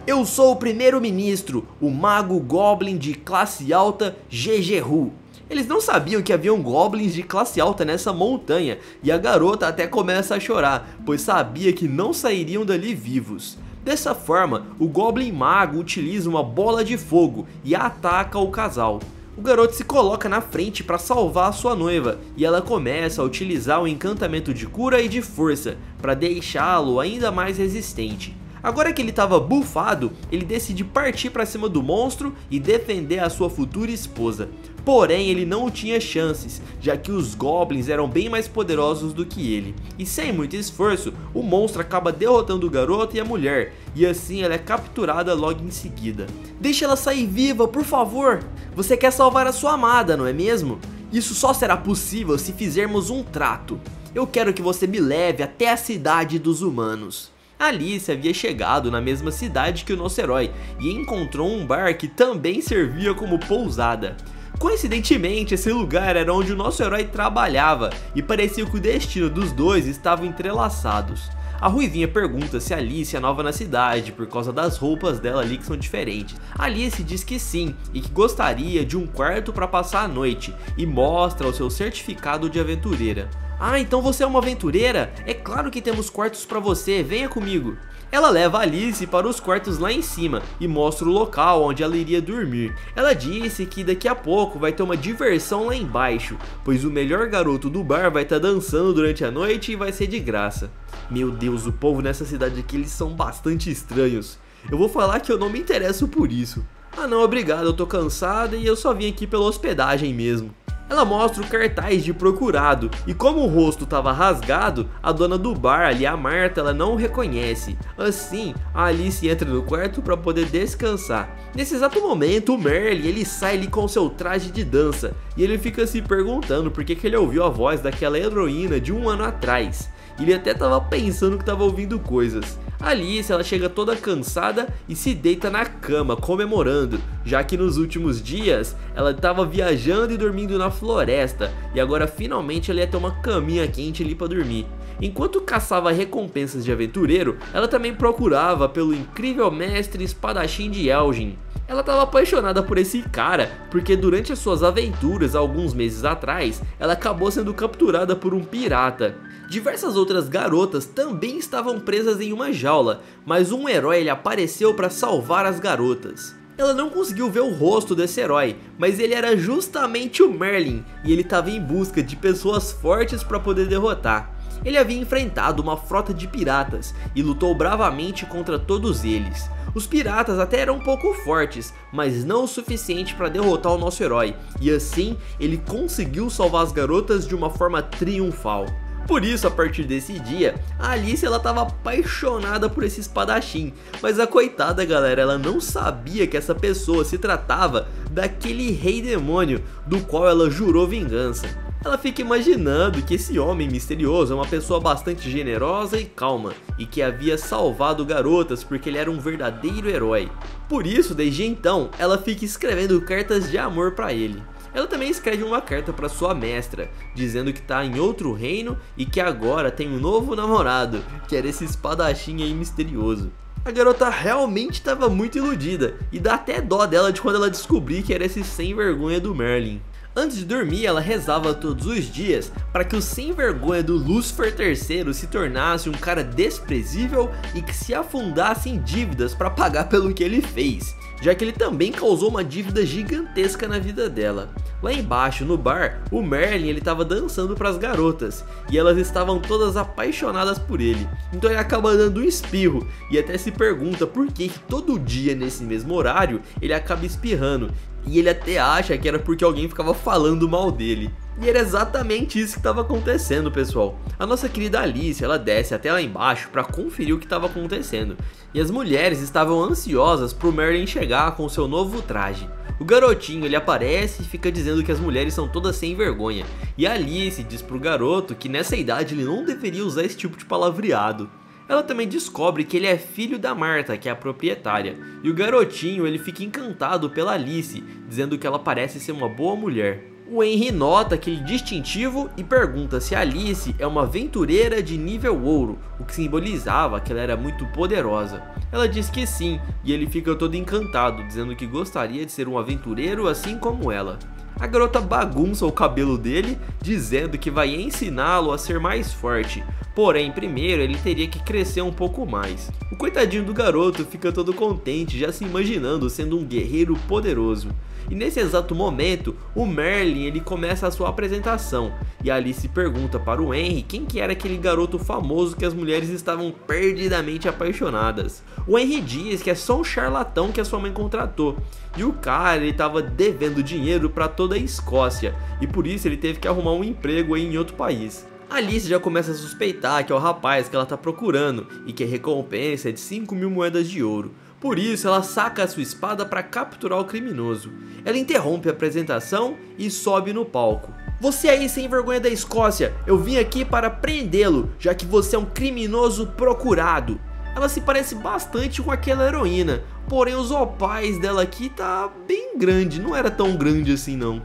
Eu sou o primeiro-ministro, o mago Goblin de classe alta Jejeru. Eles não sabiam que haviam goblins de classe alta nessa montanha e a garota até começa a chorar, pois sabia que não sairiam dali vivos. Dessa forma, o Goblin Mago utiliza uma bola de fogo e ataca o casal. O garoto se coloca na frente para salvar a sua noiva e ela começa a utilizar o encantamento de cura e de força para deixá-lo ainda mais resistente. Agora que ele estava bufado, ele decide partir para cima do monstro e defender a sua futura esposa. Porém, ele não tinha chances, já que os Goblins eram bem mais poderosos do que ele. E sem muito esforço, o monstro acaba derrotando o garoto e a mulher, e assim ela é capturada logo em seguida. Deixa ela sair viva, por favor! Você quer salvar a sua amada, não é mesmo? Isso só será possível se fizermos um trato. Eu quero que você me leve até a cidade dos humanos. Alice havia chegado na mesma cidade que o nosso herói e encontrou um bar que também servia como pousada. Coincidentemente, esse lugar era onde o nosso herói trabalhava e parecia que o destino dos dois estavam entrelaçados. A Ruivinha pergunta se Alice é nova na cidade por causa das roupas dela ali que são diferentes. Alice diz que sim e que gostaria de um quarto para passar a noite e mostra o seu certificado de aventureira. Ah, então você é uma aventureira? É claro que temos quartos para você, venha comigo. Ela leva Alice para os quartos lá em cima e mostra o local onde ela iria dormir. Ela disse que daqui a pouco vai ter uma diversão lá embaixo, pois o melhor garoto do bar vai estar dançando durante a noite e vai ser de graça. Meu Deus, o povo nessa cidade aqui eles são bastante estranhos. Eu vou falar que eu não me interesso por isso. Ah não, obrigado, eu tô cansada e eu só vim aqui pela hospedagem mesmo. Ela mostra o cartaz de procurado e como o rosto estava rasgado, a dona do bar ali, a Marta, ela não o reconhece. Assim, a Alice entra no quarto para poder descansar. Nesse exato momento, o Merlin ele sai ali com seu traje de dança e ele fica se perguntando por que ele ouviu a voz daquela heroína de um ano atrás. Ele até estava pensando que estava ouvindo coisas. A Alice ela chega toda cansada e se deita na cama comemorando, já que nos últimos dias ela estava viajando e dormindo na floresta e agora finalmente ela ia ter uma caminha quente ali para dormir. Enquanto caçava recompensas de aventureiro, ela também procurava pelo incrível mestre espadachim de Elgin. Ela estava apaixonada por esse cara, porque durante as suas aventuras alguns meses atrás, ela acabou sendo capturada por um pirata. Diversas outras garotas também estavam presas em uma jaula, mas um herói ele apareceu para salvar as garotas. Ela não conseguiu ver o rosto desse herói, mas ele era justamente o Merlin, e ele estava em busca de pessoas fortes para poder derrotar. Ele havia enfrentado uma frota de piratas e lutou bravamente contra todos eles. Os piratas até eram um pouco fortes, mas não o suficiente para derrotar o nosso herói, e assim ele conseguiu salvar as garotas de uma forma triunfal. Por isso, a partir desse dia, a Alice ela estava apaixonada por esse espadachim, mas a coitada galera, ela não sabia que essa pessoa se tratava daquele rei demônio do qual ela jurou vingança. Ela fica imaginando que esse homem misterioso é uma pessoa bastante generosa e calma, e que havia salvado garotas porque ele era um verdadeiro herói. Por isso, desde então, ela fica escrevendo cartas de amor para ele. Ela também escreve uma carta para sua mestra, dizendo que está em outro reino e que agora tem um novo namorado, que era esse espadachim aí misterioso. A garota realmente estava muito iludida, e dá até dó dela de quando ela descobrir que era esse sem vergonha do Merlin. Antes de dormir, ela rezava todos os dias para que o sem vergonha do Lúcifer III se tornasse um cara desprezível e que se afundasse em dívidas para pagar pelo que ele fez. já que ele também causou uma dívida gigantesca na vida dela. Lá embaixo, no bar, o Merlin ele estava dançando para as garotas, e elas estavam todas apaixonadas por ele. Então ele acaba dando um espirro, e até se pergunta por que todo dia nesse mesmo horário ele acaba espirrando, e ele até acha que era porque alguém ficava falando mal dele. E era exatamente isso que estava acontecendo, pessoal. A nossa querida Alice, ela desce até lá embaixo para conferir o que estava acontecendo. E as mulheres estavam ansiosas para o Merlin chegar com seu novo traje. O garotinho ele aparece e fica dizendo que as mulheres são todas sem vergonha. E a Alice diz pro garoto que nessa idade ele não deveria usar esse tipo de palavreado. Ela também descobre que ele é filho da Marta, que é a proprietária. E o garotinho ele fica encantado pela Alice, dizendo que ela parece ser uma boa mulher. O Henry nota aquele distintivo e pergunta se a Alice é uma aventureira de nível ouro, o que simbolizava que ela era muito poderosa. Ela diz que sim, e ele fica todo encantado, dizendo que gostaria de ser um aventureiro assim como ela. A garota bagunça o cabelo dele, dizendo que vai ensiná-lo a ser mais forte, porém primeiro ele teria que crescer um pouco mais. O coitadinho do garoto fica todo contente, já se imaginando sendo um guerreiro poderoso. E nesse exato momento, o Merlin ele começa a sua apresentação, e a Alice pergunta para o Henry quem que era aquele garoto famoso que as mulheres estavam perdidamente apaixonadas. O Henry diz que é só um charlatão que a sua mãe contratou, e o cara ele estava devendo dinheiro para toda a Escócia, e por isso ele teve que arrumar um emprego em outro país. A Alice já começa a suspeitar que é o rapaz que ela está procurando e que a recompensa é de 5.000 moedas de ouro. Por isso ela saca a sua espada para capturar o criminoso. Ela interrompe a apresentação e sobe no palco. Você aí sem vergonha da Escócia, eu vim aqui para prendê-lo, já que você é um criminoso procurado. Ela se parece bastante com aquela heroína, porém os opais dela aqui tá bem grande, não era tão grande assim não.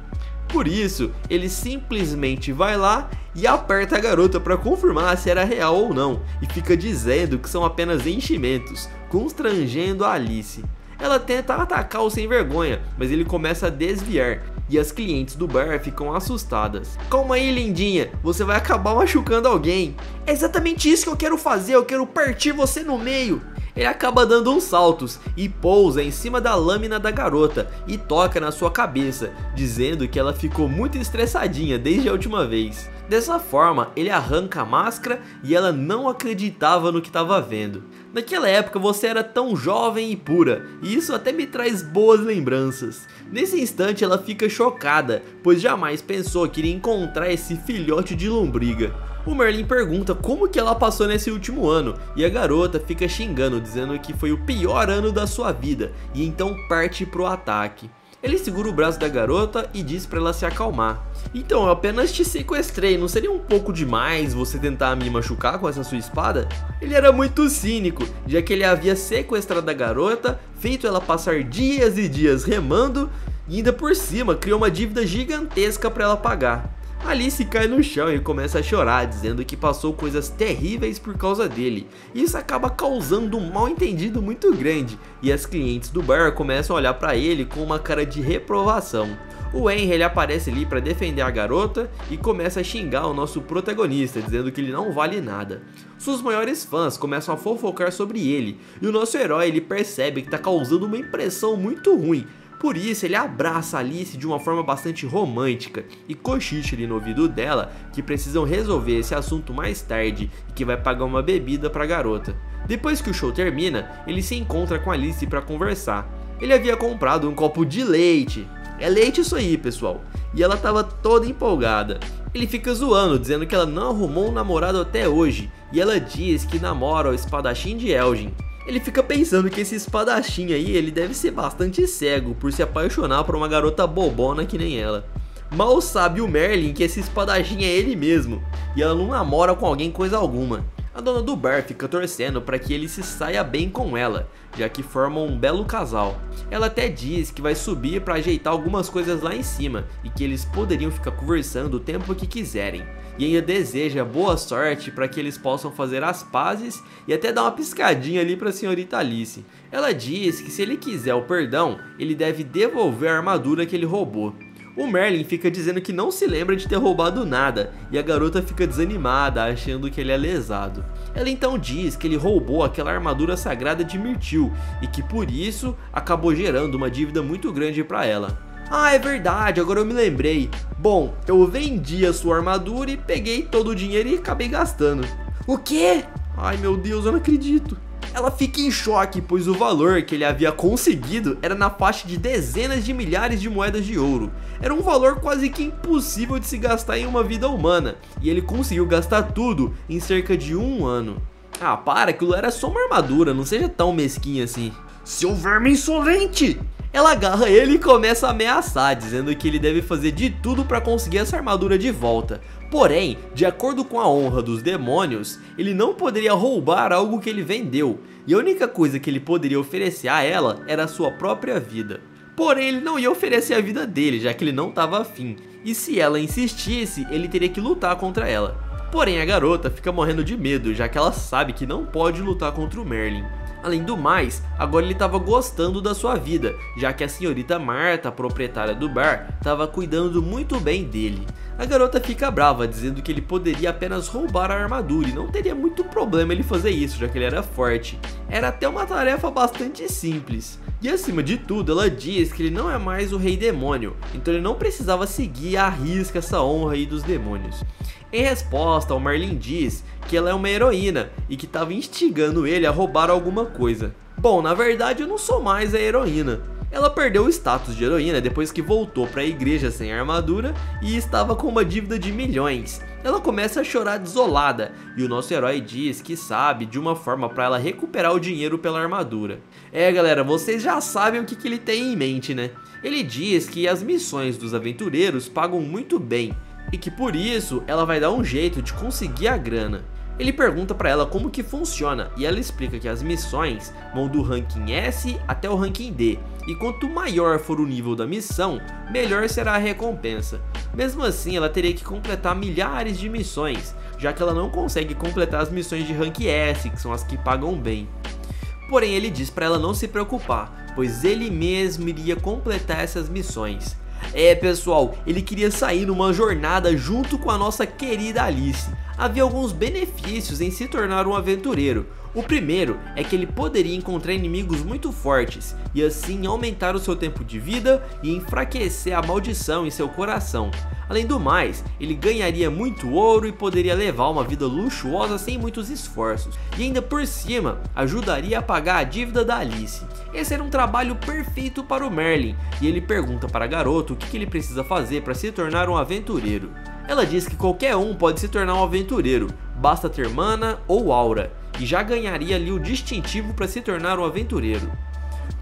Por isso, ele simplesmente vai lá e aperta a garota para confirmar se era real ou não, e fica dizendo que são apenas enchimentos, constrangendo a Alice. Ela tenta atacar o sem vergonha, mas ele começa a desviar, e as clientes do bar ficam assustadas. Calma aí, lindinha, você vai acabar machucando alguém. É exatamente isso que eu quero fazer, eu quero partir você no meio. Ele acaba dando uns saltos e pousa em cima da lâmina da garota e toca na sua cabeça, dizendo que ela ficou muito estressadinha desde a última vez. Dessa forma, ele arranca a máscara e ela não acreditava no que estava vendo. Naquela época você era tão jovem e pura, e isso até me traz boas lembranças. Nesse instante ela fica chocada, pois jamais pensou que iria encontrar esse filhote de lombriga. O Merlin pergunta como que ela passou nesse último ano, e a garota fica xingando, dizendo que foi o pior ano da sua vida, e então parte pro ataque. Ele segura o braço da garota e diz pra ela se acalmar. Então, eu apenas te sequestrei, não seria um pouco demais você tentar me machucar com essa sua espada? Ele era muito cínico, já que ele havia sequestrado a garota, feito ela passar dias e dias remando, e ainda por cima criou uma dívida gigantesca pra ela pagar. Alice cai no chão e começa a chorar, dizendo que passou coisas terríveis por causa dele. Isso acaba causando um mal entendido muito grande, e as clientes do bar começam a olhar para ele com uma cara de reprovação. O Henry ele aparece ali para defender a garota e começa a xingar o nosso protagonista, dizendo que ele não vale nada. Suas maiores fãs começam a fofocar sobre ele, e o nosso herói ele percebe que está causando uma impressão muito ruim. Por isso ele abraça Alice de uma forma bastante romântica e cochicha ali no ouvido dela que precisam resolver esse assunto mais tarde e que vai pagar uma bebida para a garota. Depois que o show termina, ele se encontra com Alice para conversar. Ele havia comprado um copo de leite. É leite isso aí, pessoal. E ela estava toda empolgada. Ele fica zoando, dizendo que ela não arrumou um namorado até hoje, e ela diz que namora o espadachim de Elgin. Ele fica pensando que esse espadachim aí, ele deve ser bastante cego por se apaixonar por uma garota bobona que nem ela. Mal sabe o Merlin que esse espadachim é ele mesmo, e ela não namora com alguém coisa alguma. A dona do bar fica torcendo para que ele se saia bem com ela, já que formam um belo casal. Ela até diz que vai subir para ajeitar algumas coisas lá em cima, e que eles poderiam ficar conversando o tempo que quiserem. E ainda deseja boa sorte para que eles possam fazer as pazes e até dar uma piscadinha ali para a senhorita Alice. Ela diz que se ele quiser o perdão, ele deve devolver a armadura que ele roubou. O Merlin fica dizendo que não se lembra de ter roubado nada, e a garota fica desanimada, achando que ele é lesado. Ela então diz que ele roubou aquela armadura sagrada de Mirtil, e que por isso acabou gerando uma dívida muito grande para ela. Ah, é verdade, agora eu me lembrei. Bom, eu vendi a sua armadura e peguei todo o dinheiro e acabei gastando. O quê? Ai meu Deus, eu não acredito. Ela fica em choque, pois o valor que ele havia conseguido era na faixa de dezenas de milhares de moedas de ouro. Era um valor quase que impossível de se gastar em uma vida humana, e ele conseguiu gastar tudo em cerca de 1 ano. Ah, para, aquilo era só uma armadura, não seja tão mesquinha assim. Seu verme insolente! Ela agarra ele e começa a ameaçar, dizendo que ele deve fazer de tudo para conseguir essa armadura de volta. Porém, de acordo com a honra dos demônios, ele não poderia roubar algo que ele vendeu, e a única coisa que ele poderia oferecer a ela era a sua própria vida. Porém, ele não ia oferecer a vida dele, já que ele não estava afim, e se ela insistisse, ele teria que lutar contra ela. Porém, a garota fica morrendo de medo, já que ela sabe que não pode lutar contra o Merlin. Além do mais, agora ele estava gostando da sua vida, já que a senhorita Marta, a proprietária do bar, estava cuidando muito bem dele. A garota fica brava, dizendo que ele poderia apenas roubar a armadura e não teria muito problema ele fazer isso, já que ele era forte. Era até uma tarefa bastante simples. E acima de tudo, ela diz que ele não é mais o rei demônio, então ele não precisava seguir à risca essa honra aí dos demônios. Em resposta, o Merlin diz que ela é uma heroína e que estava instigando ele a roubar alguma coisa. Bom, na verdade eu não sou mais a heroína. Ela perdeu o status de heroína depois que voltou para a igreja sem armadura e estava com uma dívida de milhões. Ela começa a chorar desolada e o nosso herói diz que sabe de uma forma para ela recuperar o dinheiro pela armadura. É galera, vocês já sabem o que ele tem em mente, né? Ele diz que as missões dos aventureiros pagam muito bem e que por isso ela vai dar um jeito de conseguir a grana. Ele pergunta para ela como que funciona e ela explica que as missões vão do ranking S até o ranking D, e quanto maior for o nível da missão, melhor será a recompensa. Mesmo assim, ela teria que completar milhares de missões, já que ela não consegue completar as missões de rank S, que são as que pagam bem. Porém, ele diz para ela não se preocupar, pois ele mesmo iria completar essas missões. É pessoal, ele queria sair numa jornada junto com a nossa querida Alice. Havia alguns benefícios em se tornar um aventureiro. O primeiro é que ele poderia encontrar inimigos muito fortes e assim aumentar o seu tempo de vida e enfraquecer a maldição em seu coração. Além do mais, ele ganharia muito ouro e poderia levar uma vida luxuosa sem muitos esforços. E ainda por cima, ajudaria a pagar a dívida da Alice. Esse era um trabalho perfeito para o Merlin, e ele pergunta para a garota o que ele precisa fazer para se tornar um aventureiro. Ela diz que qualquer um pode se tornar um aventureiro, basta ter mana ou aura, e já ganharia ali o distintivo para se tornar um aventureiro.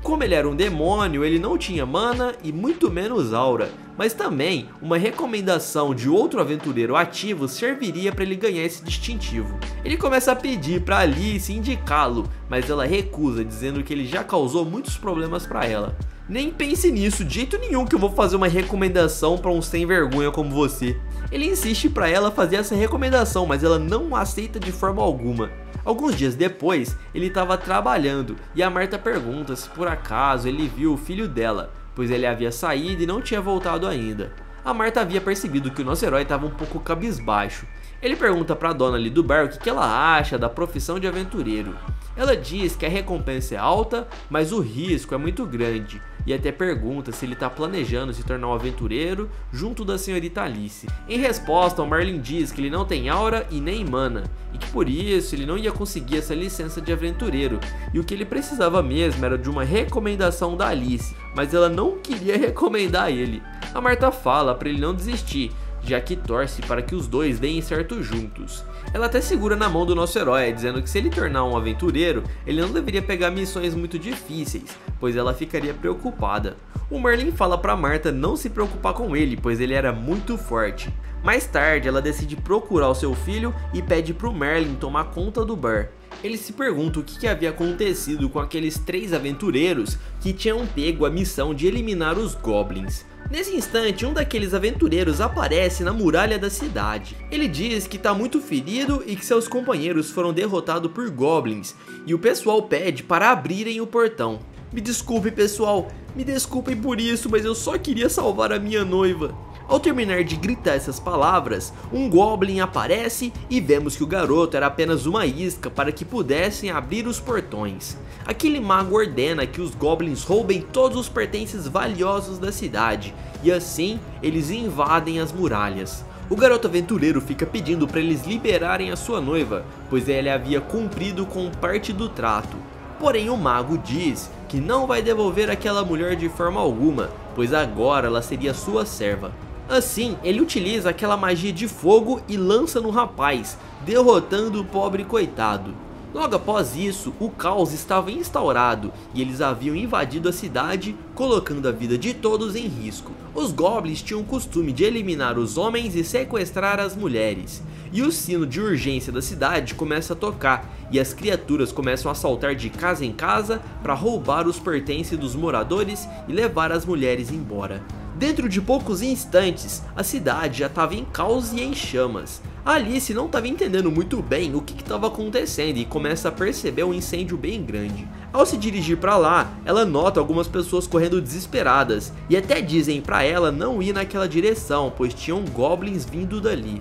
Como ele era um demônio, ele não tinha mana e muito menos aura, mas também uma recomendação de outro aventureiro ativo serviria para ele ganhar esse distintivo. Ele começa a pedir para Alice indicá-lo, mas ela recusa, dizendo que ele já causou muitos problemas para ela. Nem pense nisso, de jeito nenhum que eu vou fazer uma recomendação para um sem vergonha como você. Ele insiste para ela fazer essa recomendação, mas ela não aceita de forma alguma. Alguns dias depois, ele estava trabalhando e a Marta pergunta se por acaso ele viu o filho dela, pois ele havia saído e não tinha voltado ainda. A Marta havia percebido que o nosso herói estava um pouco cabisbaixo. Ele pergunta para a dona ali do bar o que ela acha da profissão de aventureiro. Ela diz que a recompensa é alta, mas o risco é muito grande, e até pergunta se ele está planejando se tornar um aventureiro junto da senhorita Alice. Em resposta, o Merlin diz que ele não tem aura e nem mana, e que por isso ele não ia conseguir essa licença de aventureiro, e o que ele precisava mesmo era de uma recomendação da Alice, mas ela não queria recomendar ele. A Marta fala para ele não desistir, já que torce para que os dois deem certo juntos. Ela até segura na mão do nosso herói, dizendo que se ele tornar um aventureiro, ele não deveria pegar missões muito difíceis, pois ela ficaria preocupada. O Merlin fala para Marta não se preocupar com ele, pois ele era muito forte. Mais tarde, ela decide procurar o seu filho e pede para o Merlin tomar conta do bar. Ele se pergunta o que havia acontecido com aqueles 3 aventureiros que tinham pego a missão de eliminar os goblins. Nesse instante, um daqueles aventureiros aparece na muralha da cidade. Ele diz que está muito ferido e que seus companheiros foram derrotados por goblins, e o pessoal pede para abrirem o portão. Me desculpe, pessoal, me desculpem por isso, mas eu só queria salvar a minha noiva. Ao terminar de gritar essas palavras, um Goblin aparece e vemos que o garoto era apenas uma isca para que pudessem abrir os portões. Aquele mago ordena que os Goblins roubem todos os pertences valiosos da cidade, e assim eles invadem as muralhas. O garoto aventureiro fica pedindo para eles liberarem a sua noiva, pois ele havia cumprido com parte do trato. Porém o mago diz que não vai devolver aquela mulher de forma alguma, pois agora ela seria sua serva. Assim, ele utiliza aquela magia de fogo e lança no rapaz, derrotando o pobre coitado. Logo após isso, o caos estava instaurado e eles haviam invadido a cidade, colocando a vida de todos em risco. Os Goblins tinham o costume de eliminar os homens e sequestrar as mulheres. E o sino de urgência da cidade começa a tocar e as criaturas começam a saltar de casa em casa para roubar os pertences dos moradores e levar as mulheres embora. Dentro de poucos instantes, a cidade já estava em caos e em chamas. A Alice não estava entendendo muito bem o que estava acontecendo e começa a perceber um incêndio bem grande. Ao se dirigir para lá, ela nota algumas pessoas correndo desesperadas e até dizem para ela não ir naquela direção, pois tinham goblins vindo dali.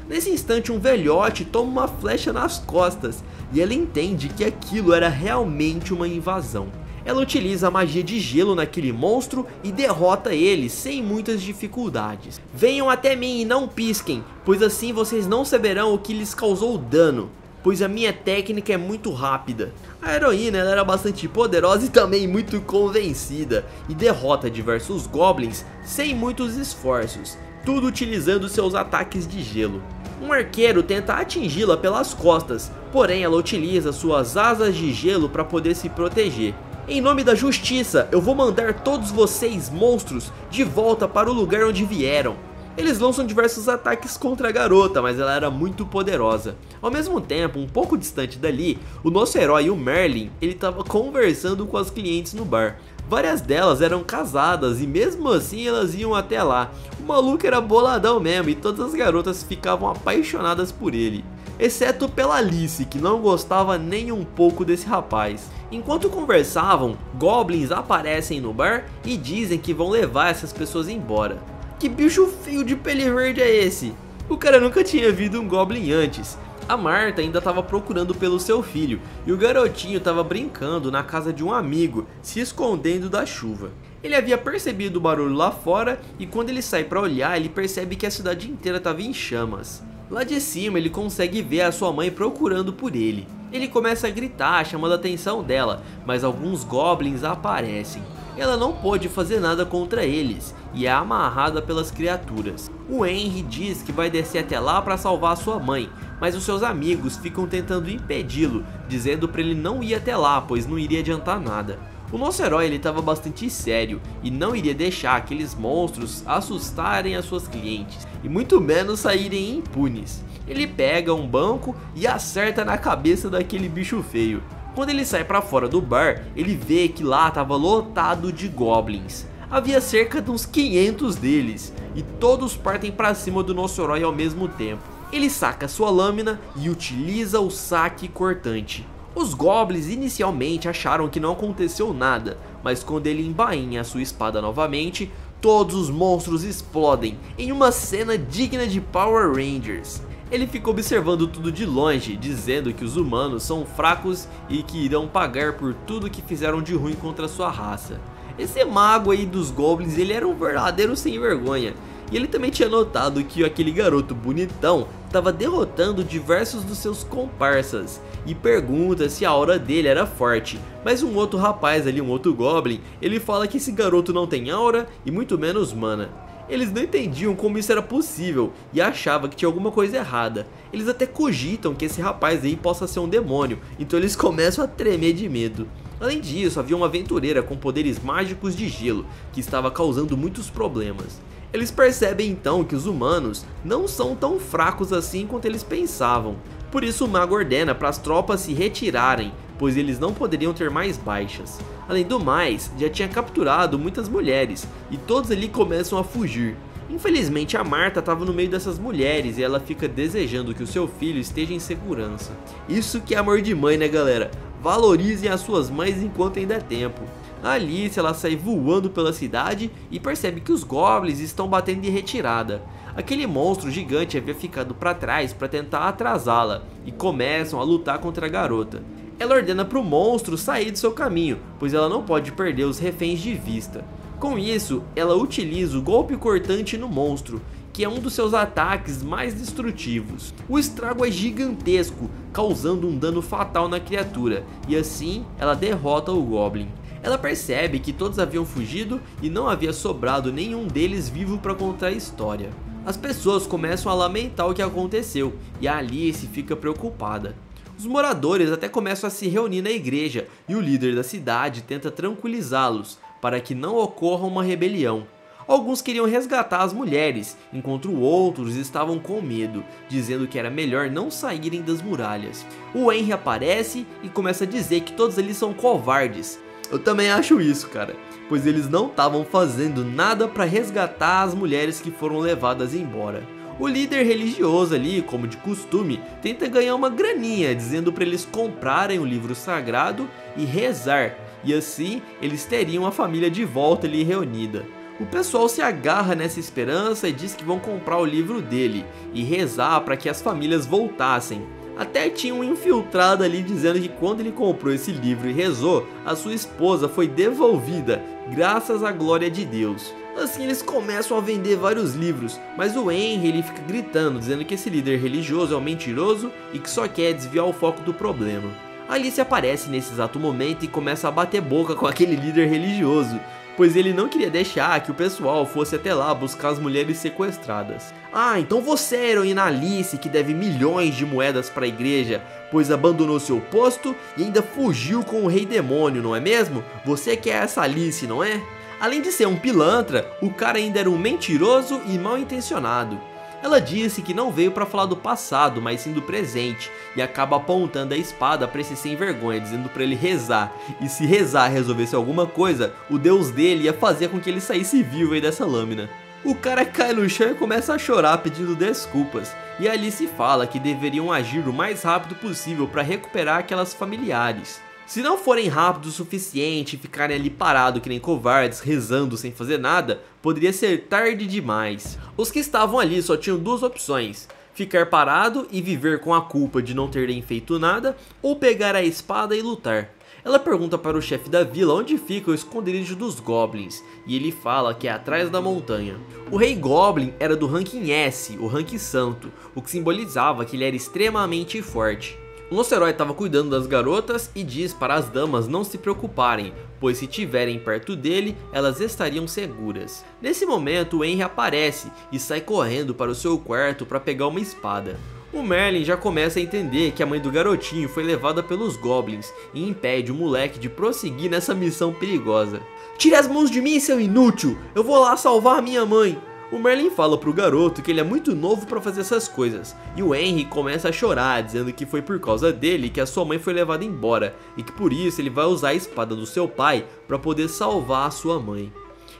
Nesse instante, um velhote toma uma flecha nas costas e ela entende que aquilo era realmente uma invasão. Ela utiliza a magia de gelo naquele monstro e derrota ele sem muitas dificuldades. Venham até mim e não pisquem, pois assim vocês não saberão o que lhes causou dano, pois a minha técnica é muito rápida. A heroína ela era bastante poderosa e também muito convencida, e derrota diversos goblins sem muitos esforços, tudo utilizando seus ataques de gelo. Um arqueiro tenta atingi-la pelas costas, porém ela utiliza suas asas de gelo para poder se proteger. Em nome da justiça, eu vou mandar todos vocês, monstros, de volta para o lugar onde vieram. Eles lançam diversos ataques contra a garota, mas ela era muito poderosa. Ao mesmo tempo, um pouco distante dali, o nosso herói, o Merlin, ele estava conversando com as clientes no bar. Várias delas eram casadas e mesmo assim elas iam até lá. O maluco era boladão mesmo e todas as garotas ficavam apaixonadas por ele. Exceto pela Alice, que não gostava nem um pouco desse rapaz. Enquanto conversavam, goblins aparecem no bar e dizem que vão levar essas pessoas embora. Que bicho feio de pele verde é esse? O cara nunca tinha visto um goblin antes. A Marta ainda estava procurando pelo seu filho e o garotinho estava brincando na casa de um amigo, se escondendo da chuva. Ele havia percebido o barulho lá fora e quando ele sai para olhar, ele percebe que a cidade inteira estava em chamas. Lá de cima ele consegue ver a sua mãe procurando por ele. Ele começa a gritar, chamando a atenção dela, mas alguns goblins aparecem. Ela não pode fazer nada contra eles e é amarrada pelas criaturas. O Henry diz que vai descer até lá para salvar sua mãe, mas os seus amigos ficam tentando impedi-lo, dizendo para ele não ir até lá, pois não iria adiantar nada. O nosso herói ele estava bastante sério e não iria deixar aqueles monstros assustarem as suas clientes e muito menos saírem impunes. Ele pega um banco e acerta na cabeça daquele bicho feio. Quando ele sai para fora do bar, ele vê que lá estava lotado de goblins. Havia cerca de uns 500 deles e todos partem para cima do nosso herói ao mesmo tempo. Ele saca sua lâmina e utiliza o saque cortante. Os goblins inicialmente acharam que não aconteceu nada, mas quando ele embainha a sua espada novamente, todos os monstros explodem em uma cena digna de Power Rangers. Ele fica observando tudo de longe, dizendo que os humanos são fracos e que irão pagar por tudo que fizeram de ruim contra sua raça. Esse mago aí dos goblins, ele era um verdadeiro sem vergonha. E ele também tinha notado que aquele garoto bonitão estava derrotando diversos dos seus comparsas e pergunta se a aura dele era forte, mas um outro rapaz ali, um outro goblin, ele fala que esse garoto não tem aura e muito menos mana. Eles não entendiam como isso era possível e achavam que tinha alguma coisa errada. Eles até cogitam que esse rapaz aí possa ser um demônio, então eles começam a tremer de medo. Além disso, havia uma aventureira com poderes mágicos de gelo que estava causando muitos problemas. Eles percebem então que os humanos não são tão fracos assim quanto eles pensavam. Por isso o mago ordena para as tropas se retirarem, pois eles não poderiam ter mais baixas. Além do mais, já tinha capturado muitas mulheres e todos ali começam a fugir. Infelizmente a Marta estava no meio dessas mulheres e ela fica desejando que o seu filho esteja em segurança. Isso que é amor de mãe, né galera? Valorizem as suas mães enquanto ainda é tempo. A Alice ela sai voando pela cidade e percebe que os goblins estão batendo de retirada. Aquele monstro gigante havia ficado para trás para tentar atrasá-la e começam a lutar contra a garota. Ela ordena para o monstro sair do seu caminho, pois ela não pode perder os reféns de vista. Com isso, ela utiliza o golpe cortante no monstro, que é um dos seus ataques mais destrutivos. O estrago é gigantesco, causando um dano fatal na criatura, e assim ela derrota o Goblin. Ela percebe que todos haviam fugido e não havia sobrado nenhum deles vivo para contar a história. As pessoas começam a lamentar o que aconteceu e a Alice fica preocupada. Os moradores até começam a se reunir na igreja e o líder da cidade tenta tranquilizá-los para que não ocorra uma rebelião. Alguns queriam resgatar as mulheres, enquanto outros estavam com medo, dizendo que era melhor não saírem das muralhas. O Henry aparece e começa a dizer que todos eles são covardes. Eu também acho isso, cara, pois eles não estavam fazendo nada para resgatar as mulheres que foram levadas embora. O líder religioso ali, como de costume, tenta ganhar uma graninha, dizendo para eles comprarem o livro sagrado e rezar, e assim eles teriam a família de volta ali reunida. O pessoal se agarra nessa esperança e diz que vão comprar o livro dele e rezar para que as famílias voltassem. Até tinha um infiltrado ali dizendo que quando ele comprou esse livro e rezou, a sua esposa foi devolvida, graças à glória de Deus. Assim eles começam a vender vários livros, mas o Henry ele fica gritando, dizendo que esse líder religioso é um mentiroso e que só quer desviar o foco do problema. Alice aparece nesse exato momento e começa a bater boca com aquele líder religioso, pois ele não queria deixar que o pessoal fosse até lá buscar as mulheres sequestradas. Ah, então você é a heroína Alice que deve milhões de moedas para a igreja, pois abandonou seu posto e ainda fugiu com o rei demônio, não é mesmo? Você que é essa Alice, não é? Além de ser um pilantra, o cara ainda era um mentiroso e mal intencionado. Ela disse que não veio para falar do passado, mas sim do presente, e acaba apontando a espada para esse sem vergonha, dizendo para ele rezar, e se rezar resolvesse alguma coisa, o deus dele ia fazer com que ele saísse vivo aí dessa lâmina. O cara cai no chão e começa a chorar pedindo desculpas, e Alice fala que deveriam agir o mais rápido possível para recuperar aquelas familiares. Se não forem rápidos o suficiente e ficarem ali parados que nem covardes, rezando sem fazer nada, poderia ser tarde demais. Os que estavam ali só tinham duas opções: ficar parado e viver com a culpa de não terem feito nada, ou pegar a espada e lutar. Ela pergunta para o chefe da vila onde fica o esconderijo dos Goblins, e ele fala que é atrás da montanha. O rei Goblin era do ranking S, o ranking santo, o que simbolizava que ele era extremamente forte. O nosso herói estava cuidando das garotas e diz para as damas não se preocuparem, pois se estiverem perto dele, elas estariam seguras. Nesse momento, o Henry aparece e sai correndo para o seu quarto para pegar uma espada. O Merlin já começa a entender que a mãe do garotinho foi levada pelos Goblins e impede o moleque de prosseguir nessa missão perigosa. "Tire as mãos de mim, seu inútil! Eu vou lá salvar a minha mãe!" O Merlin fala pro garoto que ele é muito novo para fazer essas coisas, e o Henry começa a chorar, dizendo que foi por causa dele que a sua mãe foi levada embora, e que por isso ele vai usar a espada do seu pai para poder salvar a sua mãe.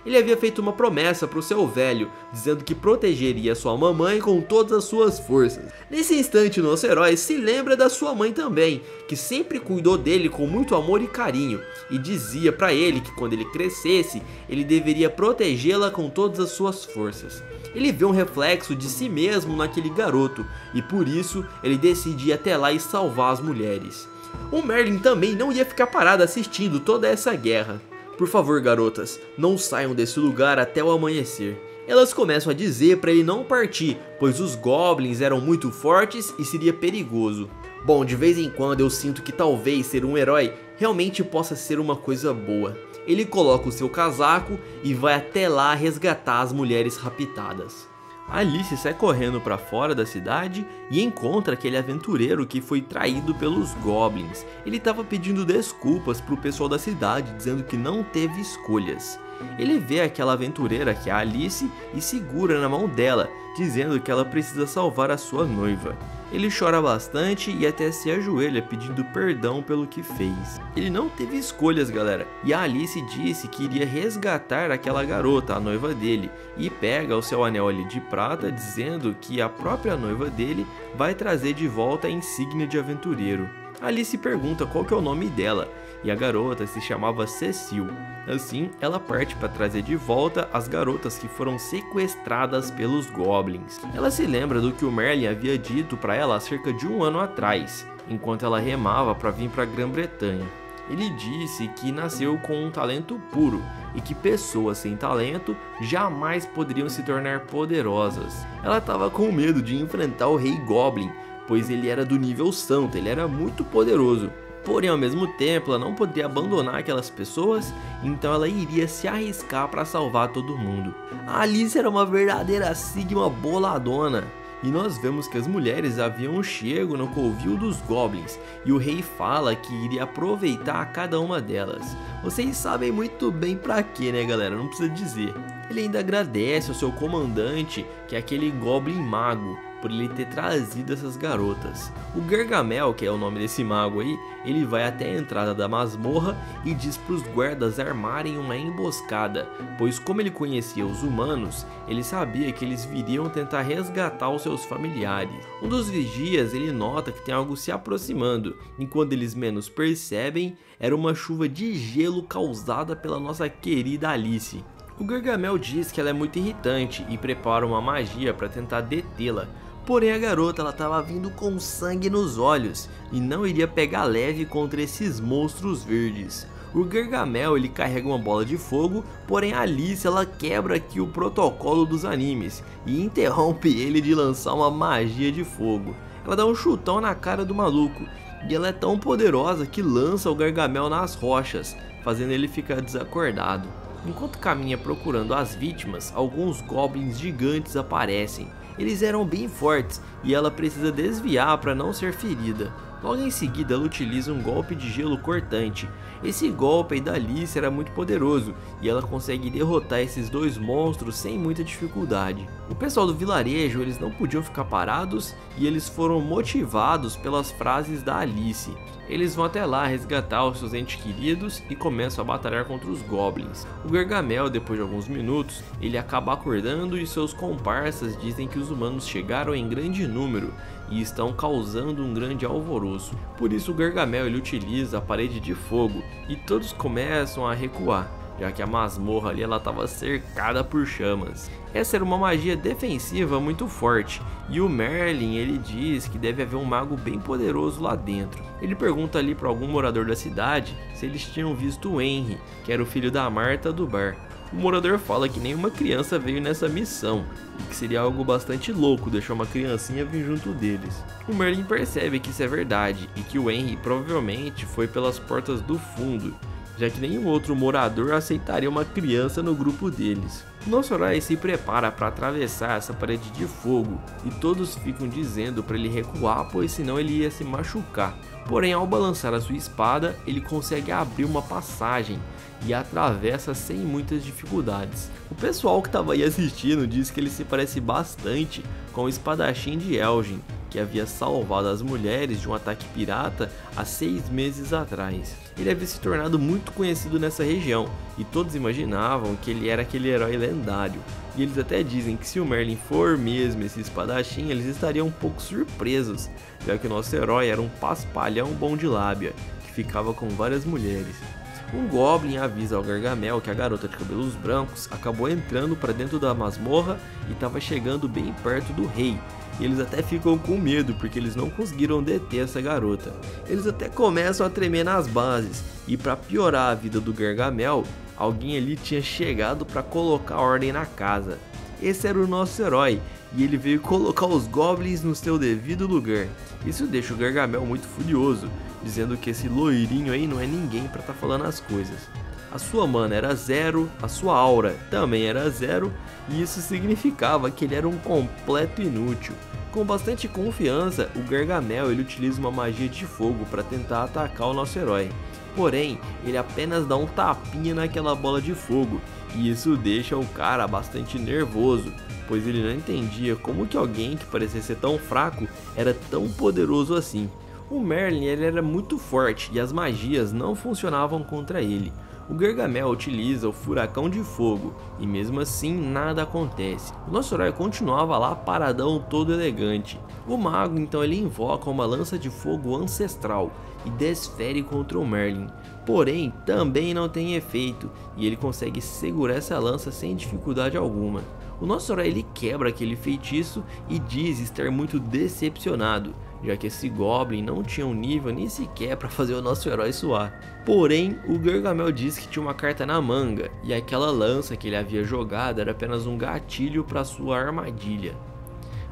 Ele havia feito uma promessa para o seu velho, dizendo que protegeria sua mamãe com todas as suas forças. Nesse instante, o nosso herói se lembra da sua mãe também, que sempre cuidou dele com muito amor e carinho, e dizia para ele que quando ele crescesse, ele deveria protegê-la com todas as suas forças. Ele vê um reflexo de si mesmo naquele garoto, e por isso ele decide ir até lá e salvar as mulheres. O Merlin também não ia ficar parado assistindo toda essa guerra. "Por favor, garotas, não saiam desse lugar até o amanhecer." Elas começam a dizer para ele não partir, pois os Goblins eram muito fortes e seria perigoso. Bom, de vez em quando eu sinto que talvez ser um herói realmente possa ser uma coisa boa. Ele coloca o seu casaco e vai até lá resgatar as mulheres raptadas. Alice sai correndo para fora da cidade e encontra aquele aventureiro que foi traído pelos Goblins. Ele estava pedindo desculpas para o pessoal da cidade, dizendo que não teve escolhas. Ele vê aquela aventureira que é a Alice e segura na mão dela, dizendo que ela precisa salvar a sua noiva. Ele chora bastante e até se ajoelha pedindo perdão pelo que fez. Ele não teve escolhas, galera, e a Alice disse que iria resgatar aquela garota, a noiva dele, e pega o seu anel ali de prata, dizendo que a própria noiva dele vai trazer de volta a insígnia de aventureiro. Alice pergunta qual que é o nome dela, e a garota se chamava Cecil. Assim, ela parte para trazer de volta as garotas que foram sequestradas pelos Goblins. Ela se lembra do que o Merlin havia dito para ela há cerca de 1 ano atrás, enquanto ela remava para vir para a Grã-Bretanha. Ele disse que nasceu com um talento puro e que pessoas sem talento jamais poderiam se tornar poderosas. Ela estava com medo de enfrentar o Rei Goblin, pois ele era do nível santo, ele era muito poderoso. Porém, ao mesmo tempo, ela não poderia abandonar aquelas pessoas, então ela iria se arriscar para salvar todo mundo. A Alice era uma verdadeira Sigma boladona. E nós vemos que as mulheres haviam chego no covil dos Goblins, e o rei fala que iria aproveitar cada uma delas. Vocês sabem muito bem pra quê, né galera, não precisa dizer. Ele ainda agradece ao seu comandante, que é aquele Goblin Mago, por ele ter trazido essas garotas. O Gargamel, que é o nome desse mago aí, ele vai até a entrada da masmorra e diz para os guardas armarem uma emboscada, pois como ele conhecia os humanos, ele sabia que eles viriam tentar resgatar os seus familiares. Um dos vigias, ele nota que tem algo se aproximando, e quando eles menos percebem, era uma chuva de gelo causada pela nossa querida Alice. O Gargamel diz que ela é muito irritante e prepara uma magia para tentar detê-la. Porém a garota estava vindo com sangue nos olhos e não iria pegar leve contra esses monstros verdes. O Gargamel ele carrega uma bola de fogo, porém a Alice ela quebra aqui o protocolo dos animes e interrompe ele de lançar uma magia de fogo. Ela dá um chutão na cara do maluco e ela é tão poderosa que lança o Gargamel nas rochas, fazendo ele ficar desacordado. Enquanto caminha procurando as vítimas, alguns goblins gigantes aparecem. Eles eram bem fortes e ela precisa desviar para não ser ferida. Logo em seguida ela utiliza um golpe de gelo cortante. Esse golpe aí da Alice era muito poderoso e ela consegue derrotar esses dois monstros sem muita dificuldade. O pessoal do vilarejo eles não podiam ficar parados e eles foram motivados pelas frases da Alice. Eles vão até lá resgatar os seus entes queridos e começam a batalhar contra os goblins. O Gargamel, depois de alguns minutos, ele acaba acordando e seus comparsas dizem que os humanos chegaram em grande número e estão causando um grande alvoroço. Por isso o Gargamel ele utiliza a parede de fogo e todos começam a recuar, já que a masmorra ali ela estava cercada por chamas. Essa era uma magia defensiva muito forte e o Merlin ele diz que deve haver um mago bem poderoso lá dentro. Ele pergunta ali para algum morador da cidade se eles tinham visto o Henry, que era o filho da Marta do bar. O morador fala que nenhuma criança veio nessa missão e que seria algo bastante louco deixar uma criancinha vir junto deles. O Merlin percebe que isso é verdade e que o Henry provavelmente foi pelas portas do fundo, já que nenhum outro morador aceitaria uma criança no grupo deles. O nosso herói se prepara para atravessar essa parede de fogo e todos ficam dizendo para ele recuar, pois senão ele ia se machucar. Porém, ao balançar a sua espada, ele consegue abrir uma passagem e atravessa sem muitas dificuldades. O pessoal que estava aí assistindo diz que ele se parece bastante com o espadachim de Elgin, que havia salvado as mulheres de um ataque pirata há 6 meses atrás. Ele havia se tornado muito conhecido nessa região e todos imaginavam que ele era aquele herói lendário. E eles até dizem que se o Merlin for mesmo esse espadachim, eles estariam um pouco surpresos, já que o nosso herói era um paspalhão bom de lábia, que ficava com várias mulheres. Um Goblin avisa ao Gargamel que a garota de cabelos brancos acabou entrando para dentro da masmorra e estava chegando bem perto do rei. E eles até ficam com medo porque eles não conseguiram deter essa garota. Eles até começam a tremer nas bases e para piorar a vida do Gargamel, alguém ali tinha chegado para colocar ordem na casa. Esse era o nosso herói e ele veio colocar os Goblins no seu devido lugar. Isso deixa o Gargamel muito furioso, dizendo que esse loirinho aí não é ninguém para estar falando as coisas. A sua mana era 0, a sua aura também era 0 e isso significava que ele era um completo inútil. Com bastante confiança, o Gargamel ele utiliza uma magia de fogo para tentar atacar o nosso herói. Porém, ele apenas dá um tapinha naquela bola de fogo e isso deixa o cara bastante nervoso, pois ele não entendia como que alguém que parecia ser tão fraco era tão poderoso assim. O Merlin ele era muito forte e as magias não funcionavam contra ele. O Gargamel utiliza o furacão de fogo e mesmo assim nada acontece. O nosso herói continuava lá paradão todo elegante. O mago então ele invoca uma lança de fogo ancestral e desfere contra o Merlin. porém também não tem efeito e ele consegue segurar essa lança sem dificuldade alguma. O nosso herói ele quebra aquele feitiço e diz estar muito decepcionado, já que esse Goblin não tinha um nível nem sequer para fazer o nosso herói suar. Porém, o Gargamel diz que tinha uma carta na manga e aquela lança que ele havia jogado era apenas um gatilho para sua armadilha.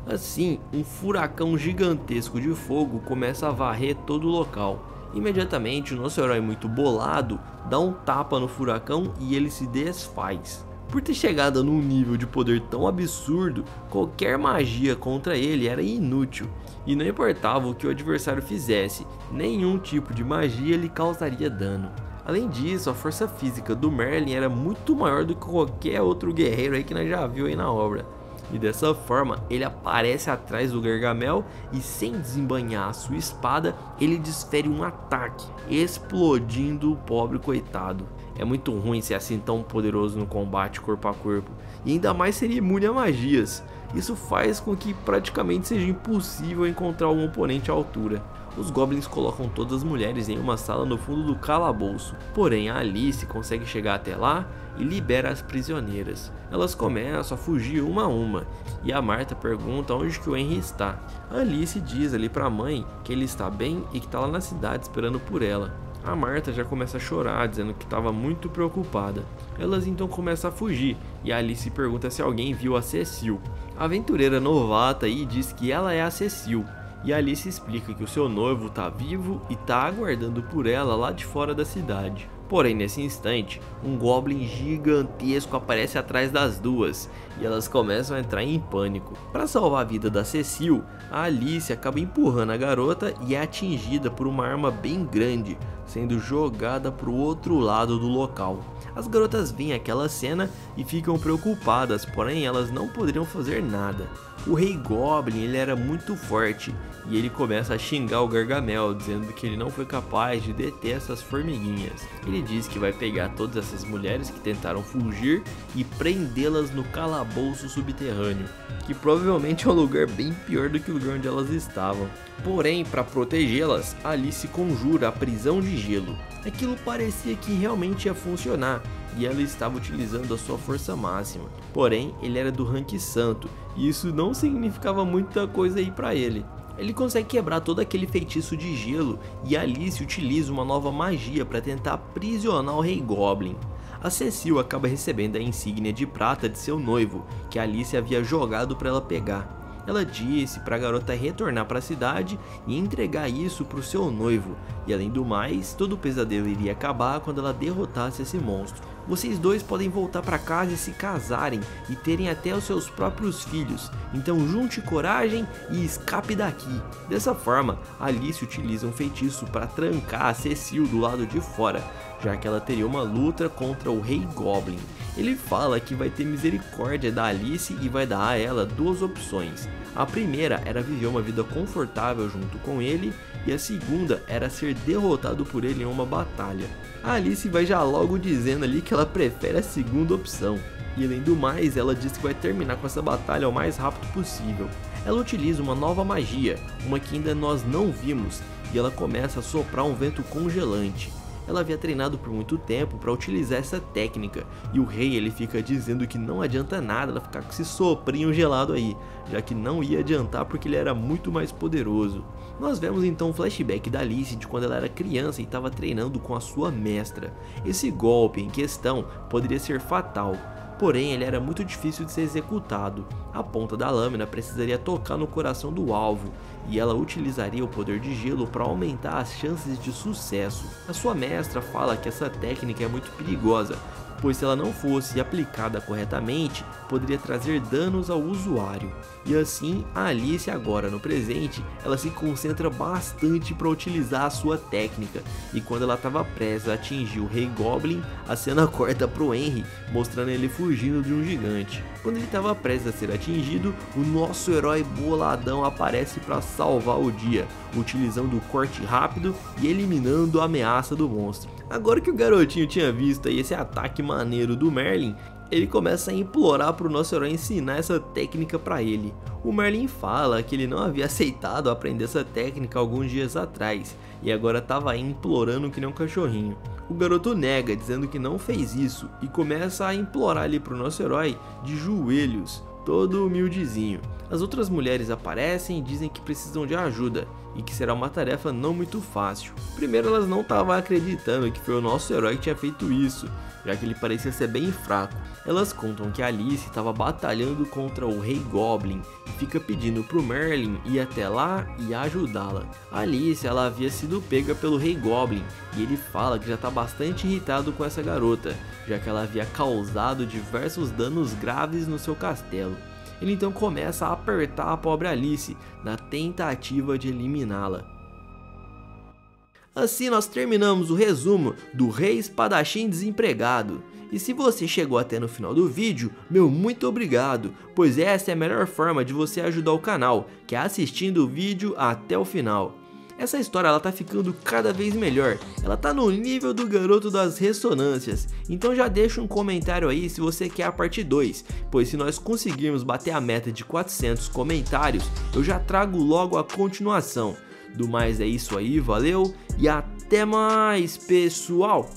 Assim, um furacão gigantesco de fogo começa a varrer todo o local. Imediatamente, o nosso herói muito bolado dá um tapa no furacão e ele se desfaz. Por ter chegado num nível de poder tão absurdo, qualquer magia contra ele era inútil, e não importava o que o adversário fizesse, nenhum tipo de magia lhe causaria dano. Além disso, a força física do Merlin era muito maior do que qualquer outro guerreiro aí que nós já viu aí na obra. E dessa forma, ele aparece atrás do Gargamel e sem desembainhar a sua espada, ele desfere um ataque, explodindo o pobre coitado. É muito ruim ser assim tão poderoso no combate corpo a corpo, e ainda mais ser imune a magias. Isso faz com que praticamente seja impossível encontrar um oponente à altura. Os Goblins colocam todas as mulheres em uma sala no fundo do calabouço, porém a Alice consegue chegar até lá e libera as prisioneiras. Elas começam a fugir uma a uma, e a Marta pergunta onde que o Henry está. A Alice diz ali para a mãe que ele está bem e que está lá na cidade esperando por ela. A Marta já começa a chorar, dizendo que estava muito preocupada. Elas então começam a fugir, e a Alice pergunta se alguém viu a Cecil. A aventureira novata aí diz que ela é a Cecil, e a Alice explica que o seu noivo está vivo e está aguardando por ela lá de fora da cidade. Porém, nesse instante, um Goblin gigantesco aparece atrás das duas, e elas começam a entrar em pânico. Para salvar a vida da Cecil, a Alice acaba empurrando a garota e é atingida por uma arma bem grande, sendo jogada para o outro lado do local. As garotas veem aquela cena e ficam preocupadas, porém elas não poderiam fazer nada. O Rei Goblin ele era muito forte e ele começa a xingar o Gargamel, dizendo que ele não foi capaz de deter essas formiguinhas. Ele diz que vai pegar todas essas mulheres que tentaram fugir e prendê-las no calabouço subterrâneo, que provavelmente é um lugar bem pior do que o lugar onde elas estavam. Porém, para protegê-las, Alice conjura a prisão de gelo. Aquilo parecia que realmente ia funcionar, e ela estava utilizando a sua força máxima. Porém, ele era do rank santo, e isso não significava muita coisa aí para ele. Ele consegue quebrar todo aquele feitiço de gelo, e Alice utiliza uma nova magia para tentar aprisionar o Rei Goblin. A Cecil acaba recebendo a insígnia de prata de seu noivo, que Alice havia jogado para ela pegar. Ela disse para a garota retornar para a cidade e entregar isso para o seu noivo, e além do mais, todo o pesadelo iria acabar quando ela derrotasse esse monstro. Vocês dois podem voltar para casa e se casarem e terem até os seus próprios filhos, então junte coragem e escape daqui. Dessa forma, Alice utiliza um feitiço para trancar a Cecil do lado de fora, já que ela teria uma luta contra o Rei Goblin. Ele fala que vai ter misericórdia da Alice e vai dar a ela duas opções. A primeira era viver uma vida confortável junto com ele, e a segunda era ser derrotado por ele em uma batalha. A Alice vai já logo dizendo ali que ela prefere a segunda opção, e além do mais ela diz que vai terminar com essa batalha o mais rápido possível. Ela utiliza uma nova magia, uma que ainda nós não vimos, e ela começa a soprar um vento congelante. Ela havia treinado por muito tempo para utilizar essa técnica, e o rei ele fica dizendo que não adianta nada ela ficar com esse soprinho gelado aí, já que não ia adiantar porque ele era muito mais poderoso. Nós vemos então um flashback da Alice de quando ela era criança e estava treinando com a sua mestra. Esse golpe em questão poderia ser fatal, porém ele era muito difícil de ser executado. A ponta da lâmina precisaria tocar no coração do alvo, e ela utilizaria o poder de gelo para aumentar as chances de sucesso. A sua mestra fala que essa técnica é muito perigosa, pois se ela não fosse aplicada corretamente, poderia trazer danos ao usuário. E assim, a Alice agora no presente, ela se concentra bastante para utilizar a sua técnica, e quando ela estava prestes a atingir o Rei Goblin, a cena corta para o Henry, mostrando ele fugindo de um gigante. Quando ele estava prestes a ser atingido, o nosso herói boladão aparece para salvar o dia, utilizando o corte rápido e eliminando a ameaça do monstro. Agora que o garotinho tinha visto aí esse ataque maneiro do Merlin, ele começa a implorar para o nosso herói ensinar essa técnica para ele. O Merlin fala que ele não havia aceitado aprender essa técnica alguns dias atrás, e agora estava aí implorando que nem um cachorrinho. O garoto nega, dizendo que não fez isso, e começa a implorar ali pro nosso herói de joelhos, todo humildezinho. As outras mulheres aparecem e dizem que precisam de ajuda e que será uma tarefa não muito fácil. Primeiro, elas não estavam acreditando que foi o nosso herói que tinha feito isso, já que ele parecia ser bem fraco. Elas contam que Alice estava batalhando contra o Rei Goblin e fica pedindo pro Merlin ir até lá e ajudá-la. Alice, ela havia sido pega pelo Rei Goblin e ele fala que já está bastante irritado com essa garota, já que ela havia causado diversos danos graves no seu castelo. Ele então começa a apertar a pobre Alice na tentativa de eliminá-la. Assim nós terminamos o resumo do Rei Espadachim Desempregado. E se você chegou até no final do vídeo, meu muito obrigado, pois essa é a melhor forma de você ajudar o canal, que é assistindo o vídeo até o final. Essa história ela tá ficando cada vez melhor, ela tá no nível do Garoto das Ressonâncias, então já deixa um comentário aí se você quer a parte 2, pois se nós conseguirmos bater a meta de 400 comentários, eu já trago logo a continuação. Do mais é isso aí, valeu e até mais, pessoal!